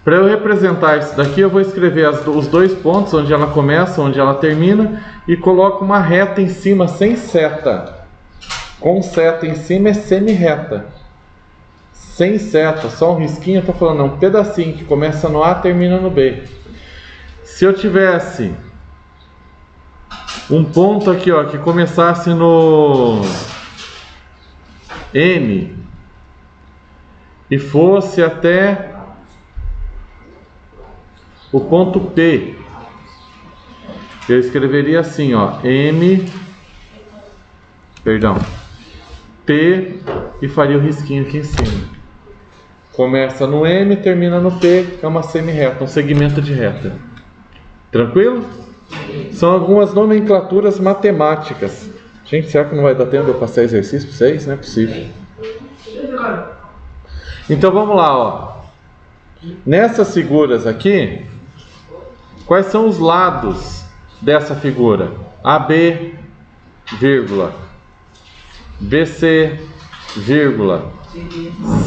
Para eu representar isso daqui, eu vou escrever os dois pontos, onde ela começa, onde ela termina, e coloco uma reta em cima sem seta. Com seta em cima é semi-reta. Sem seta, só um risquinho, eu estou falando, é um pedacinho que começa no A e termina no B. Se eu tivesse um ponto aqui, ó, que começasse no M e fosse até o ponto P, eu escreveria assim, ó, P, e faria o risquinho aqui em cima. Começa no M, termina no P, é uma semi-reta, um segmento de reta. Tranquilo? São algumas nomenclaturas matemáticas. Gente, será que não vai dar tempo de eu passar exercício para vocês? Não é possível. Então vamos lá, ó. Nessas figuras aqui, quais são os lados dessa figura? AB, vírgula, BC, vírgula,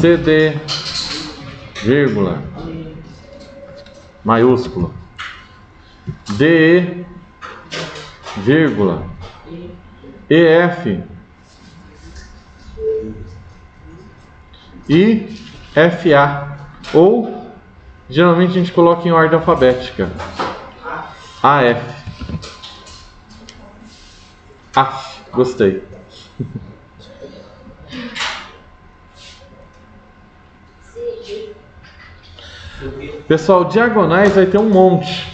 CD, vírgula, maiúsculo, DE, vírgula, EF e FA, ou geralmente a gente coloca em ordem alfabética, AF. Gostei. Pessoal, diagonais vai ter um monte.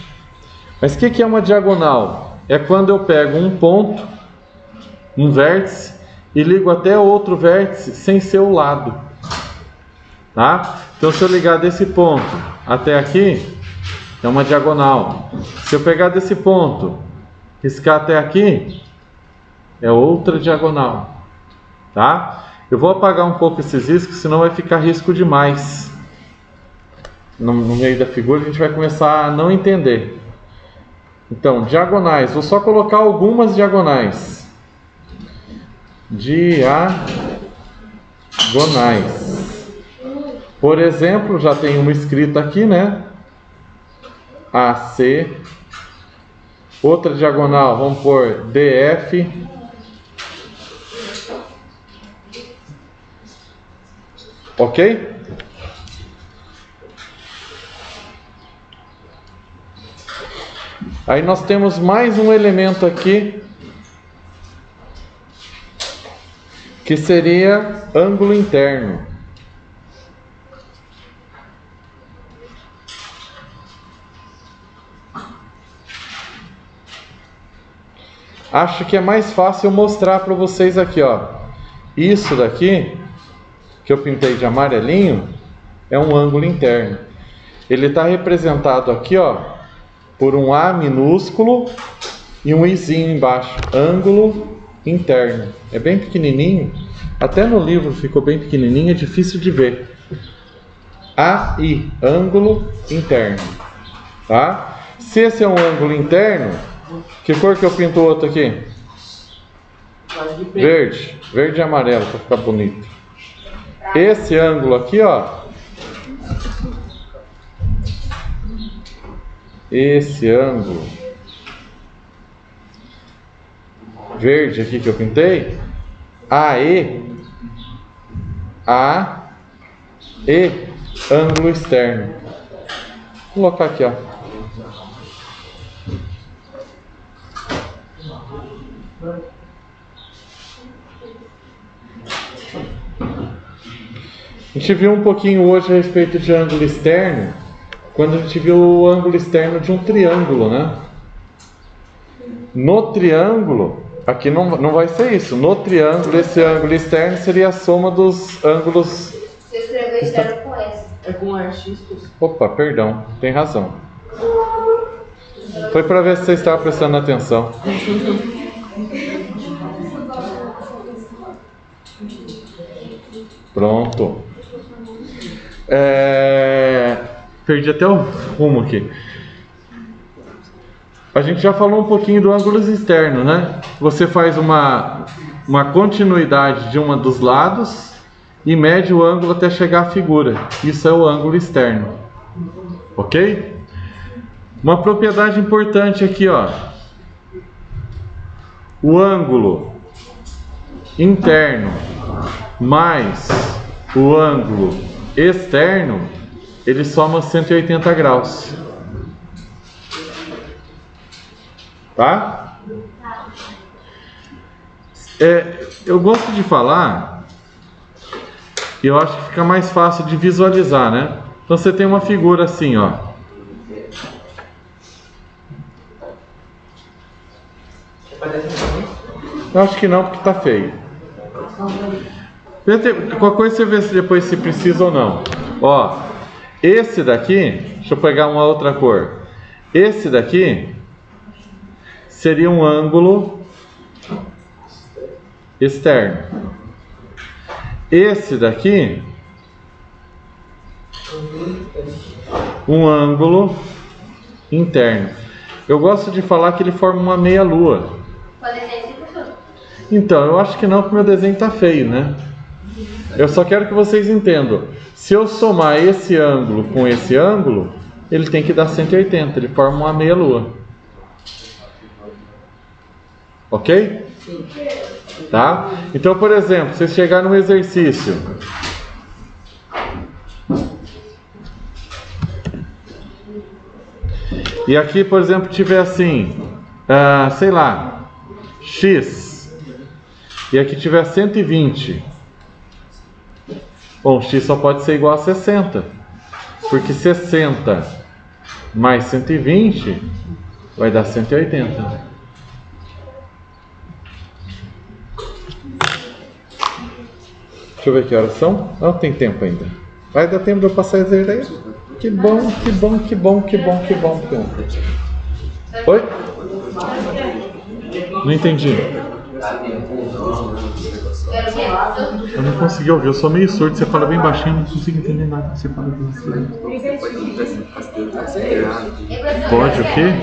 Mas o que é uma diagonal? É quando eu pego um ponto, um vértice, e ligo até outro vértice sem ser o lado. Tá? Então se eu ligar desse ponto até aqui, é uma diagonal. Se eu pegar desse ponto, riscar até aqui, é outra diagonal. Tá? Eu vou apagar um pouco esses riscos, senão vai ficar risco demais. No meio da figura a gente vai começar a não entender. Então, diagonais. Vou só colocar algumas diagonais. Diagonais. Por exemplo, já tem uma escrita aqui, né? AC. Outra diagonal, vamos pôr DF. Ok? Aí nós temos mais um elemento aqui, que seria ângulo interno. acho que é mais fácil eu mostrar para vocês aqui, ó. Isso daqui, que eu pintei de amarelinho, é um ângulo interno. Ele está representado aqui, ó, por um A minúsculo e um Izinho embaixo. Ângulo interno. É bem pequenininho. Até no livro ficou bem pequenininho, é difícil de ver. AI, ângulo interno. Tá? Se esse é um ângulo interno, que cor que eu pinto o outro aqui? Verde. Verde e amarelo para ficar bonito. Esse ângulo aqui, ó. Esse ângulo verde aqui que eu pintei, AE, ângulo externo. Vou colocar aqui, ó. A gente viu um pouquinho hoje a respeito de ângulo externo, quando a gente viu o ângulo externo de um triângulo, né? No triângulo, aqui não vai ser isso. No triângulo, esse ângulo externo seria a soma dos ângulos. Você escreveu externo com S. É com RX. Opa, perdão, tem razão. Foi para ver se você estava prestando atenção. Pronto. Perdi até o rumo aqui. A gente já falou um pouquinho do ângulo externo, né? Você faz uma continuidade de uma dos lados e mede o ângulo até chegar à figura. Isso é o ângulo externo. Ok? Uma propriedade importante aqui, ó. O ângulo interno mais o ângulo externo, ele soma 180 graus. Tá? Eu gosto de falar, e eu acho que fica mais fácil de visualizar, né? Então você tem uma figura assim, ó. Eu acho que não, porque tá feio. Qualquer coisa você vê se depois se precisa ou não. Ó, esse daqui, deixa eu pegar uma outra cor. Esse daqui seria um ângulo externo. Esse daqui, um ângulo interno. Eu gosto de falar que ele forma uma meia-lua. Então, eu acho que não, porque meu desenho tá feio, né? Eu só quero que vocês entendam. Se eu somar esse ângulo com esse ângulo, ele tem que dar 180. Ele forma uma meia-lua. Ok? Tá? Então, por exemplo, se você chegar num exercício, e aqui, por exemplo, tiver assim, sei lá, x, e aqui tiver 120. Bom, x só pode ser igual a 60, porque 60 mais 120 vai dar 180. Deixa eu ver que horas são. Não tem tempo ainda. Vai dar tempo de eu passar essa ideia? Que bom, que bom, que bom, que bom, que bom, que bom. Oi? Não entendi. Eu não consegui ouvir, eu sou meio surdo. Você fala bem baixinho, não consigo entender nada. Você fala bem baixinho. Pode o quê?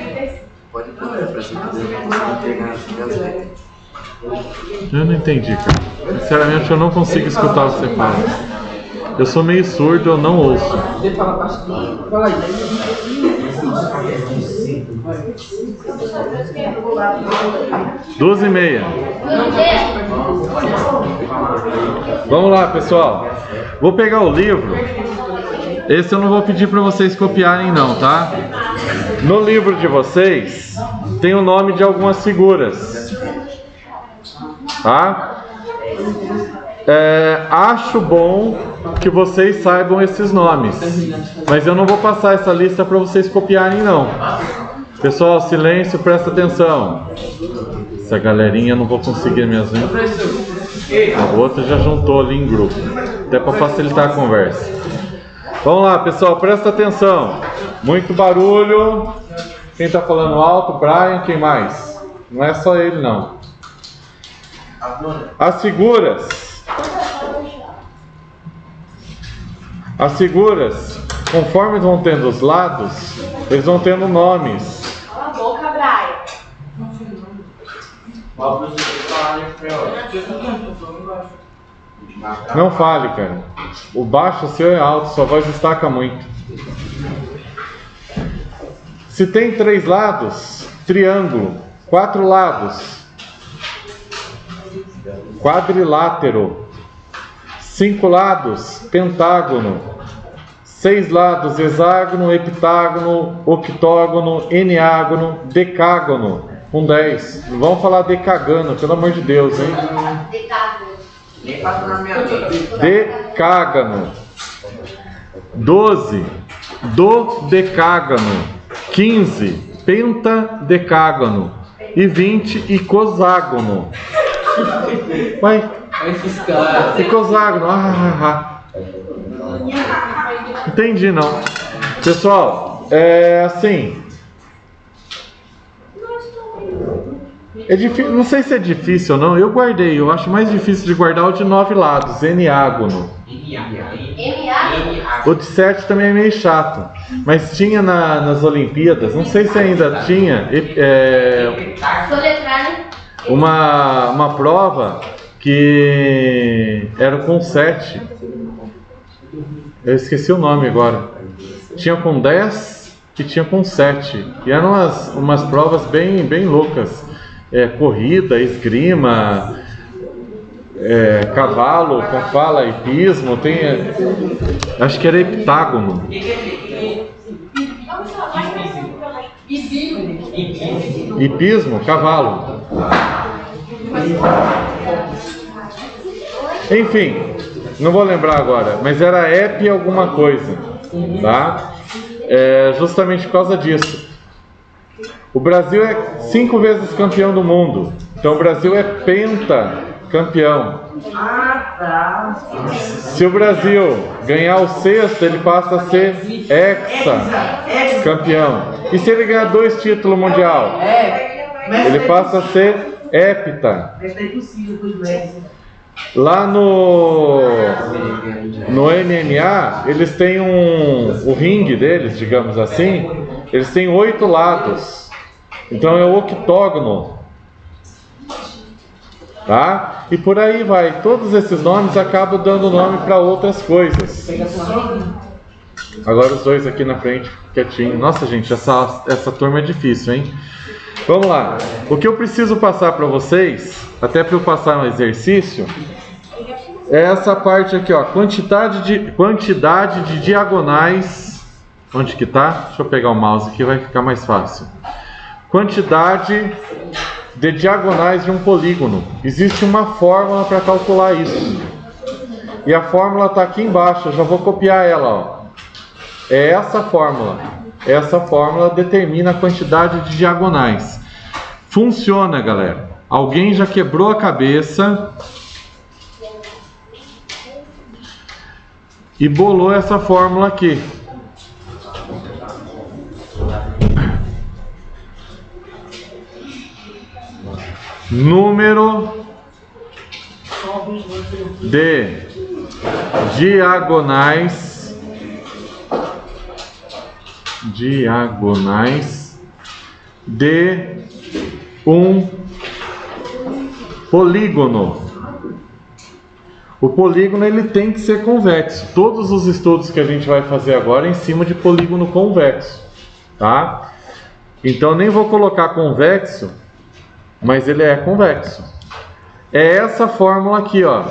Pode fazer para você poder. Eu não entendi, cara. Sinceramente, eu não consigo escutar o que você fala. Eu sou meio surdo, eu não ouço. 12h30. Vamos lá, pessoal. Vou pegar o livro. Esse eu não vou pedir para vocês copiarem não, tá? No livro de vocês tem o nome de algumas figuras, tá? Acho bom que vocês saibam esses nomes, mas eu não vou passar essa lista para vocês copiarem não. Pessoal, silêncio, presta atenção. Essa galerinha não vou conseguir minhas línguas. O outro já juntou ali em grupo, até para facilitar a conversa. Vamos lá, pessoal, presta atenção. Muito barulho. Quem está falando alto? Brian, quem mais? Não é só ele, não. As figuras, conforme vão tendo os lados, eles vão tendo nomes. Cala a boca, Brian. Não fale, cara. O baixo seu é alto, sua voz destaca muito. Se tem 3 lados, triângulo. 4 lados, quadrilátero. 5 lados, pentágono. 6 lados, hexágono, heptágono, octógono, eneágono, decágono. Com 10. Não vamos falar decagano, pelo amor de Deus, hein? Decágono. 12, dodecágono. 15, pentadecágono. E 20, icoságono. Vai. Icoságono. Entendi, não. Pessoal, é assim. É difícil, não sei se é difícil ou não. Eu guardei. Eu acho mais difícil de guardar o de 9 lados, eneágono. O de 7 também é meio chato. Mas tinha nas Olimpíadas, não sei se ainda tinha, uma prova que era com 7. Eu esqueci o nome agora. Tinha com 10 e tinha com 7. E eram umas provas bem loucas. Corrida, esgrima, cavalo, como fala, hipismo, acho que era heptágono. Hipismo, cavalo. Enfim, não vou lembrar agora, mas era ep alguma coisa, tá? Justamente por causa disso. O Brasil é 5 vezes campeão do mundo. Então o Brasil é pentacampeão. Se o Brasil ganhar o 6º, ele passa a ser hexacampeão. E se ele ganhar 2 títulos mundial, ele passa a ser hepta. Lá no MMA, eles têm o ringue deles, digamos assim, eles têm 8 lados. Então é o octógono, tá? E por aí vai. Todos esses nomes acabam dando nome para outras coisas. Agora os dois aqui na frente, quietinho. Nossa, gente, essa turma é difícil, hein? Vamos lá. O que eu preciso passar para vocês, até para eu passar um exercício, é essa parte aqui, ó. Quantidade de diagonais. Onde que tá? Deixa eu pegar o mouse aqui, vai ficar mais fácil. Quantidade de diagonais de um polígono. Existe uma fórmula para calcular isso. E a fórmula está aqui embaixo. Eu já vou copiar ela, ó. É essa fórmula. Essa fórmula determina a quantidade de diagonais. Funciona, galera. Alguém já quebrou a cabeça e bolou essa fórmula aqui. Número de diagonais de um polígono. O polígono ele tem que ser convexo. Todos os estudos que a gente vai fazer agora é em cima de polígono convexo, tá? Então nem vou colocar convexo, mas ele é convexo. É essa fórmula aqui, ó.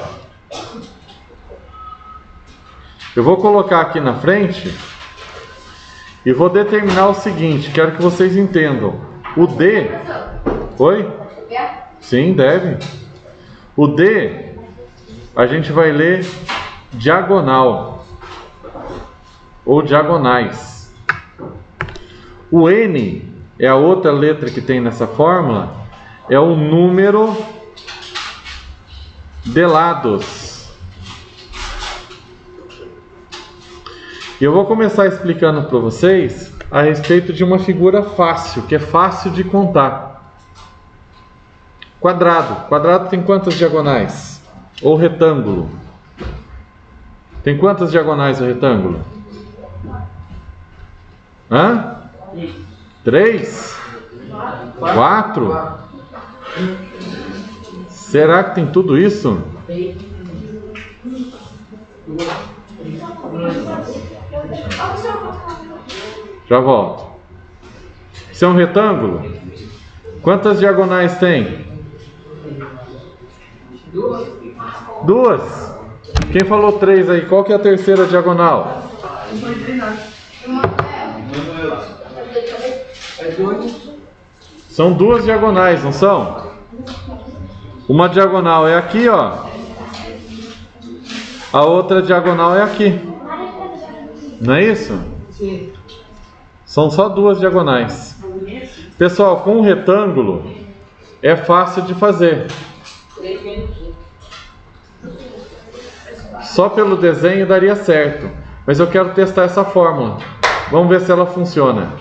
Eu vou colocar aqui na frente e vou determinar o seguinte, quero que vocês entendam. O D... Oi? Sim, deve. O D, a gente vai ler diagonal ou diagonais. O N é a outra letra que tem nessa fórmula, é o número de lados. E eu vou começar explicando para vocês a respeito de uma figura fácil, que é fácil de contar. Quadrado. Quadrado tem quantas diagonais? Ou retângulo? Tem quantas diagonais o retângulo? Hã? 3? 4? Será que tem tudo isso? Já volto. Isso é um retângulo? Quantas diagonais tem? 2. Quem falou 3 aí? Qual que é a terceira diagonal? São 2 diagonais, não são? Uma diagonal é aqui, ó. A outra diagonal é aqui. Não é isso? Sim. São só 2 diagonais. Pessoal, com um retângulo é fácil de fazer. Só pelo desenho daria certo. Mas eu quero testar essa fórmula. Vamos ver se ela funciona.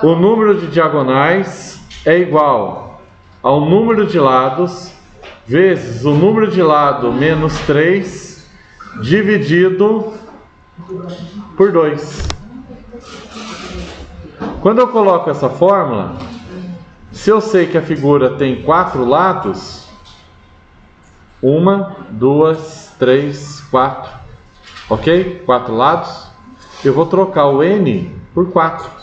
O número de diagonais é igual ao número de lados vezes o número de lado menos 3 dividido por 2. Quando eu coloco essa fórmula, se eu sei que a figura tem 4 lados, 1, 2, 3, 4, ok? 4 lados, eu vou trocar o n por 4.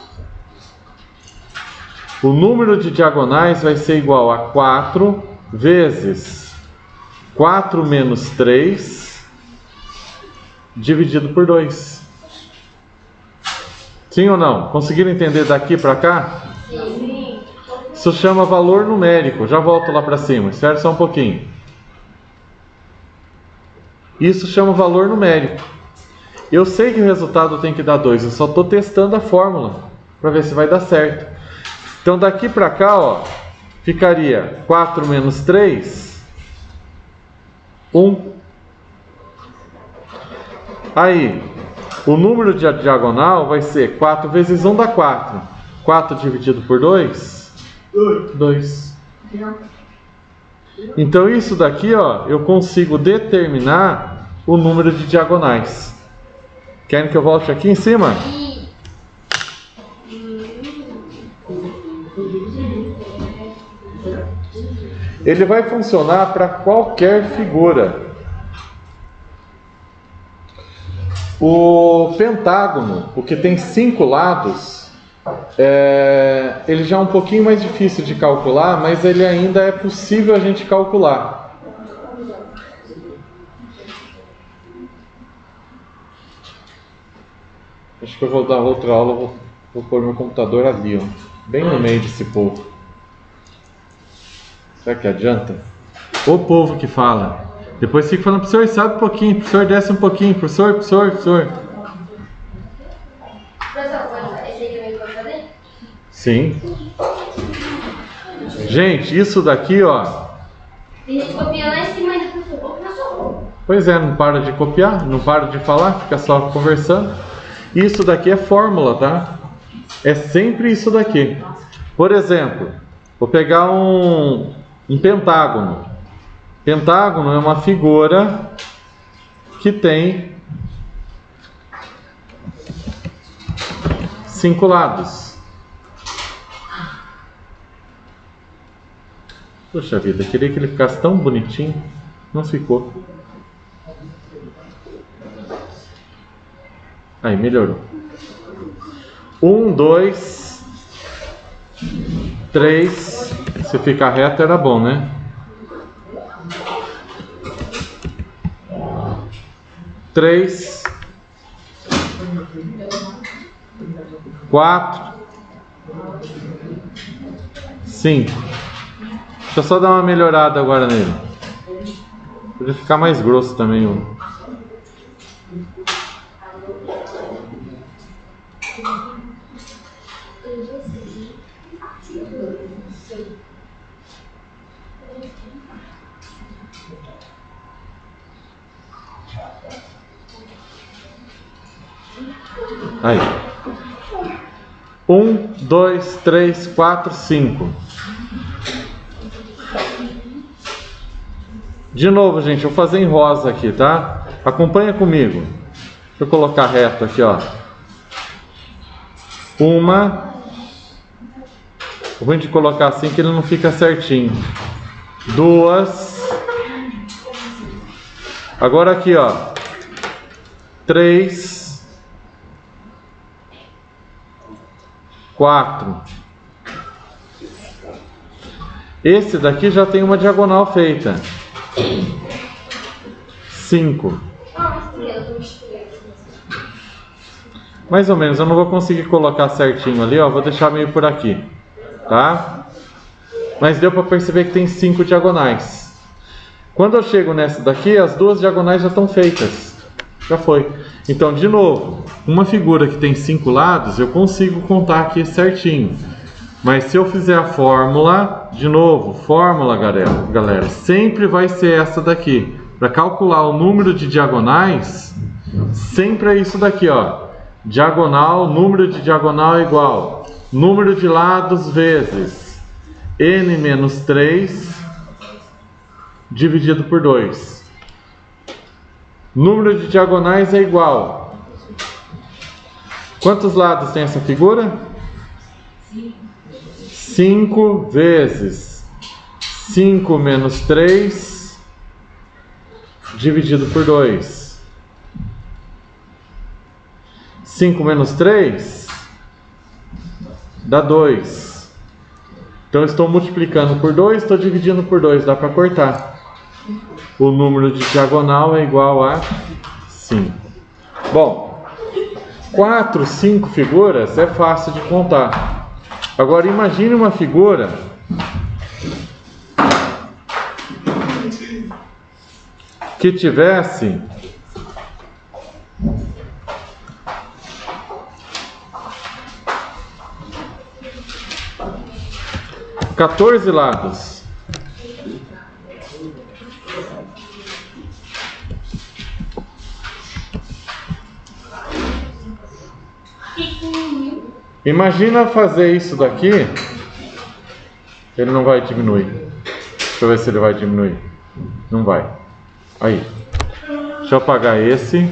O número de diagonais vai ser igual a 4 vezes 4 menos 3 dividido por 2. Sim ou não? Conseguiram entender daqui para cá? Sim. Isso chama valor numérico. Já volto lá para cima. Espera só um pouquinho. Isso chama valor numérico. Eu sei que o resultado tem que dar 2. Eu só estou testando a fórmula para ver se vai dar certo. Então daqui para cá, ó, ficaria 4 menos 3, 1. Aí, o número de diagonal vai ser 4 vezes 1 dá 4. 4 dividido por 2? 2. Então isso daqui, ó, eu consigo determinar o número de diagonais. Querem que eu volte aqui em cima? Ele vai funcionar para qualquer figura. O pentágono, o que tem 5 lados, ele já é um pouquinho mais difícil de calcular, mas ele ainda é possível a gente calcular. Acho que eu vou dar outra aula, vou pôr meu computador ali, ó, bem no meio desse povo. Será que adianta? O povo que fala. Depois fica falando, professor, sabe um pouquinho, professor, desce um pouquinho, professor. Professor, esse aí também pode fazer? Sim. Gente, isso daqui, ó. Tem gente copiando lá em cima ainda, professor. Pois é, não para de copiar, não para de falar, fica só conversando. Isso daqui é fórmula, tá? É sempre isso daqui. Por exemplo, vou pegar um pentágono. Pentágono é uma figura que tem 5 lados. Poxa vida, queria que ele ficasse tão bonitinho. Não ficou. Aí, melhorou. 1, 2, 3. Se ficar reto era bom, né? 3, 4, 5. Deixa eu só dar uma melhorada agora nele. Podia ficar mais grosso também. Aí. 1, 2, 3, 4, 5. De novo, gente, eu vou fazer em rosa aqui, tá? Acompanha comigo. Deixa eu colocar reto aqui, ó. Uma. O ruim de colocar assim que ele não fica certinho. 2. Agora aqui, ó. 3. 4. Esse daqui já tem uma diagonal feita. 5. Mais ou menos, eu não vou conseguir colocar certinho ali, ó. Vou deixar meio por aqui, tá? Mas deu para perceber que tem 5 diagonais. Quando eu chego nessa daqui, as duas diagonais já estão feitas. Já foi. Então, de novo, uma figura que tem 5 lados, eu consigo contar aqui certinho. Mas se eu fizer a fórmula, de novo, fórmula, galera, sempre vai ser essa daqui. Para calcular o número de diagonais, sempre é isso daqui, ó. Diagonal, número de diagonal é igual número de lados vezes n menos 3 dividido por 2. Número de diagonais é igual. Quantos lados tem essa figura? 5 vezes 5 menos 3 dividido por 2. 5 menos 3 dá 2. Então eu estou multiplicando por 2, estou dividindo por 2, dá para cortar. O número de diagonal é igual a 5. Bom, 4, 5 figuras é fácil de contar. Agora imagine uma figura que tivesse 14 lados. Imagina fazer isso daqui. Ele não vai diminuir. Deixa eu ver se ele vai diminuir. Não vai. Aí. Deixa eu apagar esse.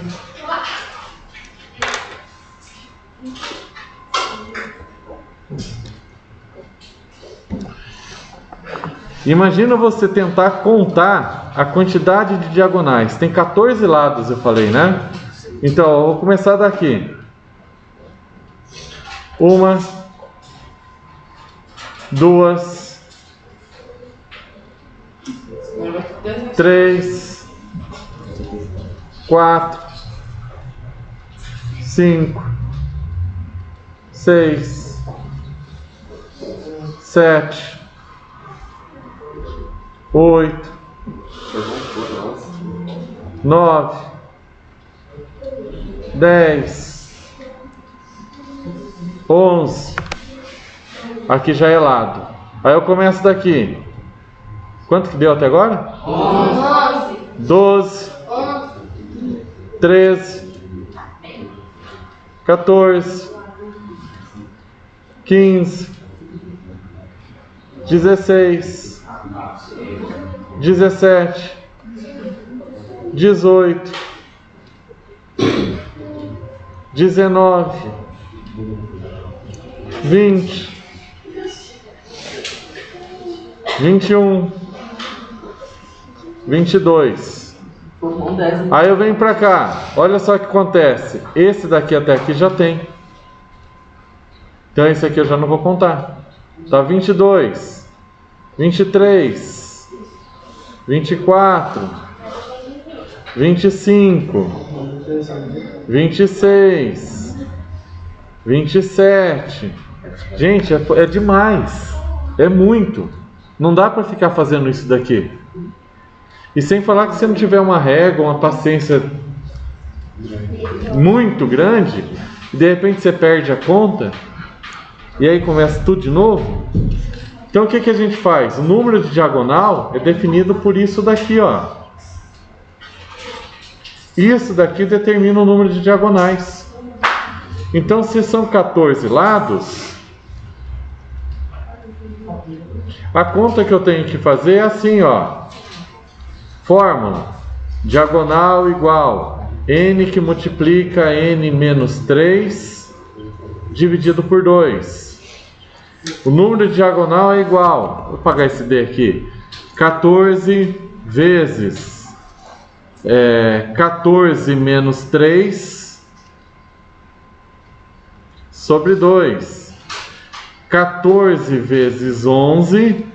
Imagina você tentar contar a quantidade de diagonais. Tem 14 lados, eu falei, né? Então, eu vou começar daqui. 1, 2, 3, 4, 5, 6, 7, 8, 9, 10, 11. Aqui já é lado. Aí eu começo daqui. Quanto que deu até agora? 11. 12, 13, 14, 15, 16, 17, 18, 19, 20, 21, 22. Aí eu venho pra cá. Olha só o que acontece. Esse daqui até aqui já tem. Então esse aqui eu já não vou contar. Tá 22, 23, 24, 25, 26, 27. Gente, é demais. É muito. Não dá para ficar fazendo isso daqui. E sem falar que se não tiver uma régua, uma paciência muito grande, de repente você perde a conta e aí começa tudo de novo. Então o que a gente faz? O número de diagonal é definido por isso daqui, ó. Isso daqui determina o número de diagonais. Então, se são 14 lados, a conta que eu tenho que fazer é assim, ó. Fórmula: diagonal igual n que multiplica n menos 3 dividido por 2. O número de diagonal é igual, vou apagar esse D aqui, 14 vezes 14 menos 3 sobre 2. 14 vezes 11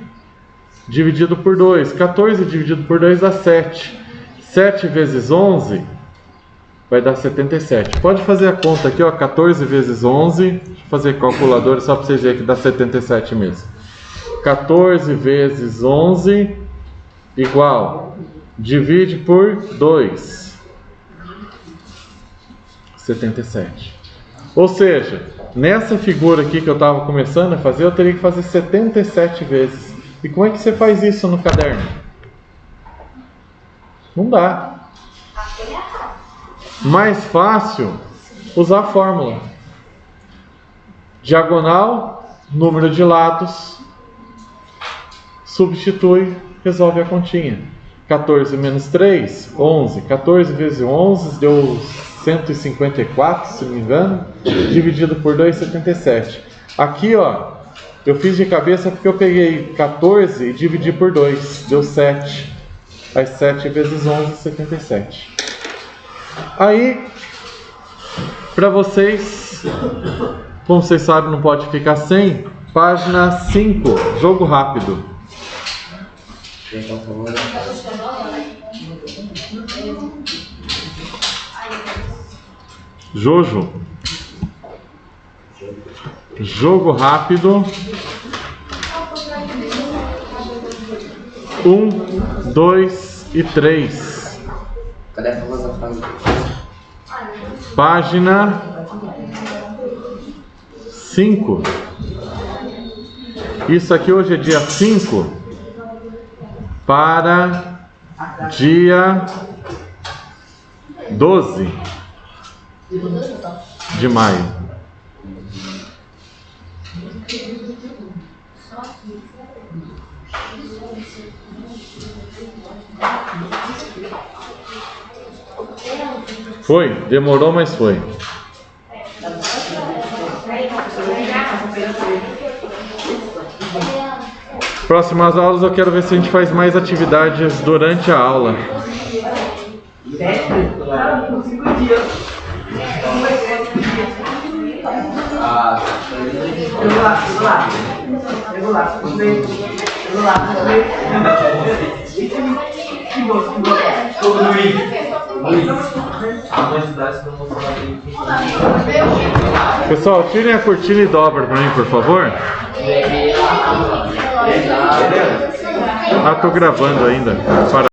dividido por 2. 14 dividido por 2 dá 7. 7 vezes 11 vai dar 77. Pode fazer a conta aqui, ó, 14 vezes 11. Deixa eu fazer calculadora só para vocês verem que dá 77 mesmo. 14 vezes 11 igual, divide por 2. 77. Ou seja, nessa figura aqui que eu estava começando a fazer, eu teria que fazer 77 vezes. E como é que você faz isso no caderno? Não dá. Mais fácil usar a fórmula. Diagonal, número de lados, substitui, resolve a continha. 14 menos 3, 11. 14 vezes 11 deu 154, se não me engano, dividido por 2, 77. Aqui, ó, eu fiz de cabeça porque eu peguei 14 e dividi por 2, deu 7. Aí 7 vezes 11, 77. Aí, para vocês, como vocês sabem, não pode ficar sem, página 5, jogo rápido. Jojo. Jogo rápido. 1, 2 e 3. Cadê a famosa frase? Página 5. Isso aqui hoje é dia 5 para dia 12 de maio. Foi, demorou, mas foi. Próximas aulas eu quero ver se a gente faz mais atividades durante a aula. Pessoal, tirem a cortina e dobra para mim, por favor. Ah, tô gravando ainda.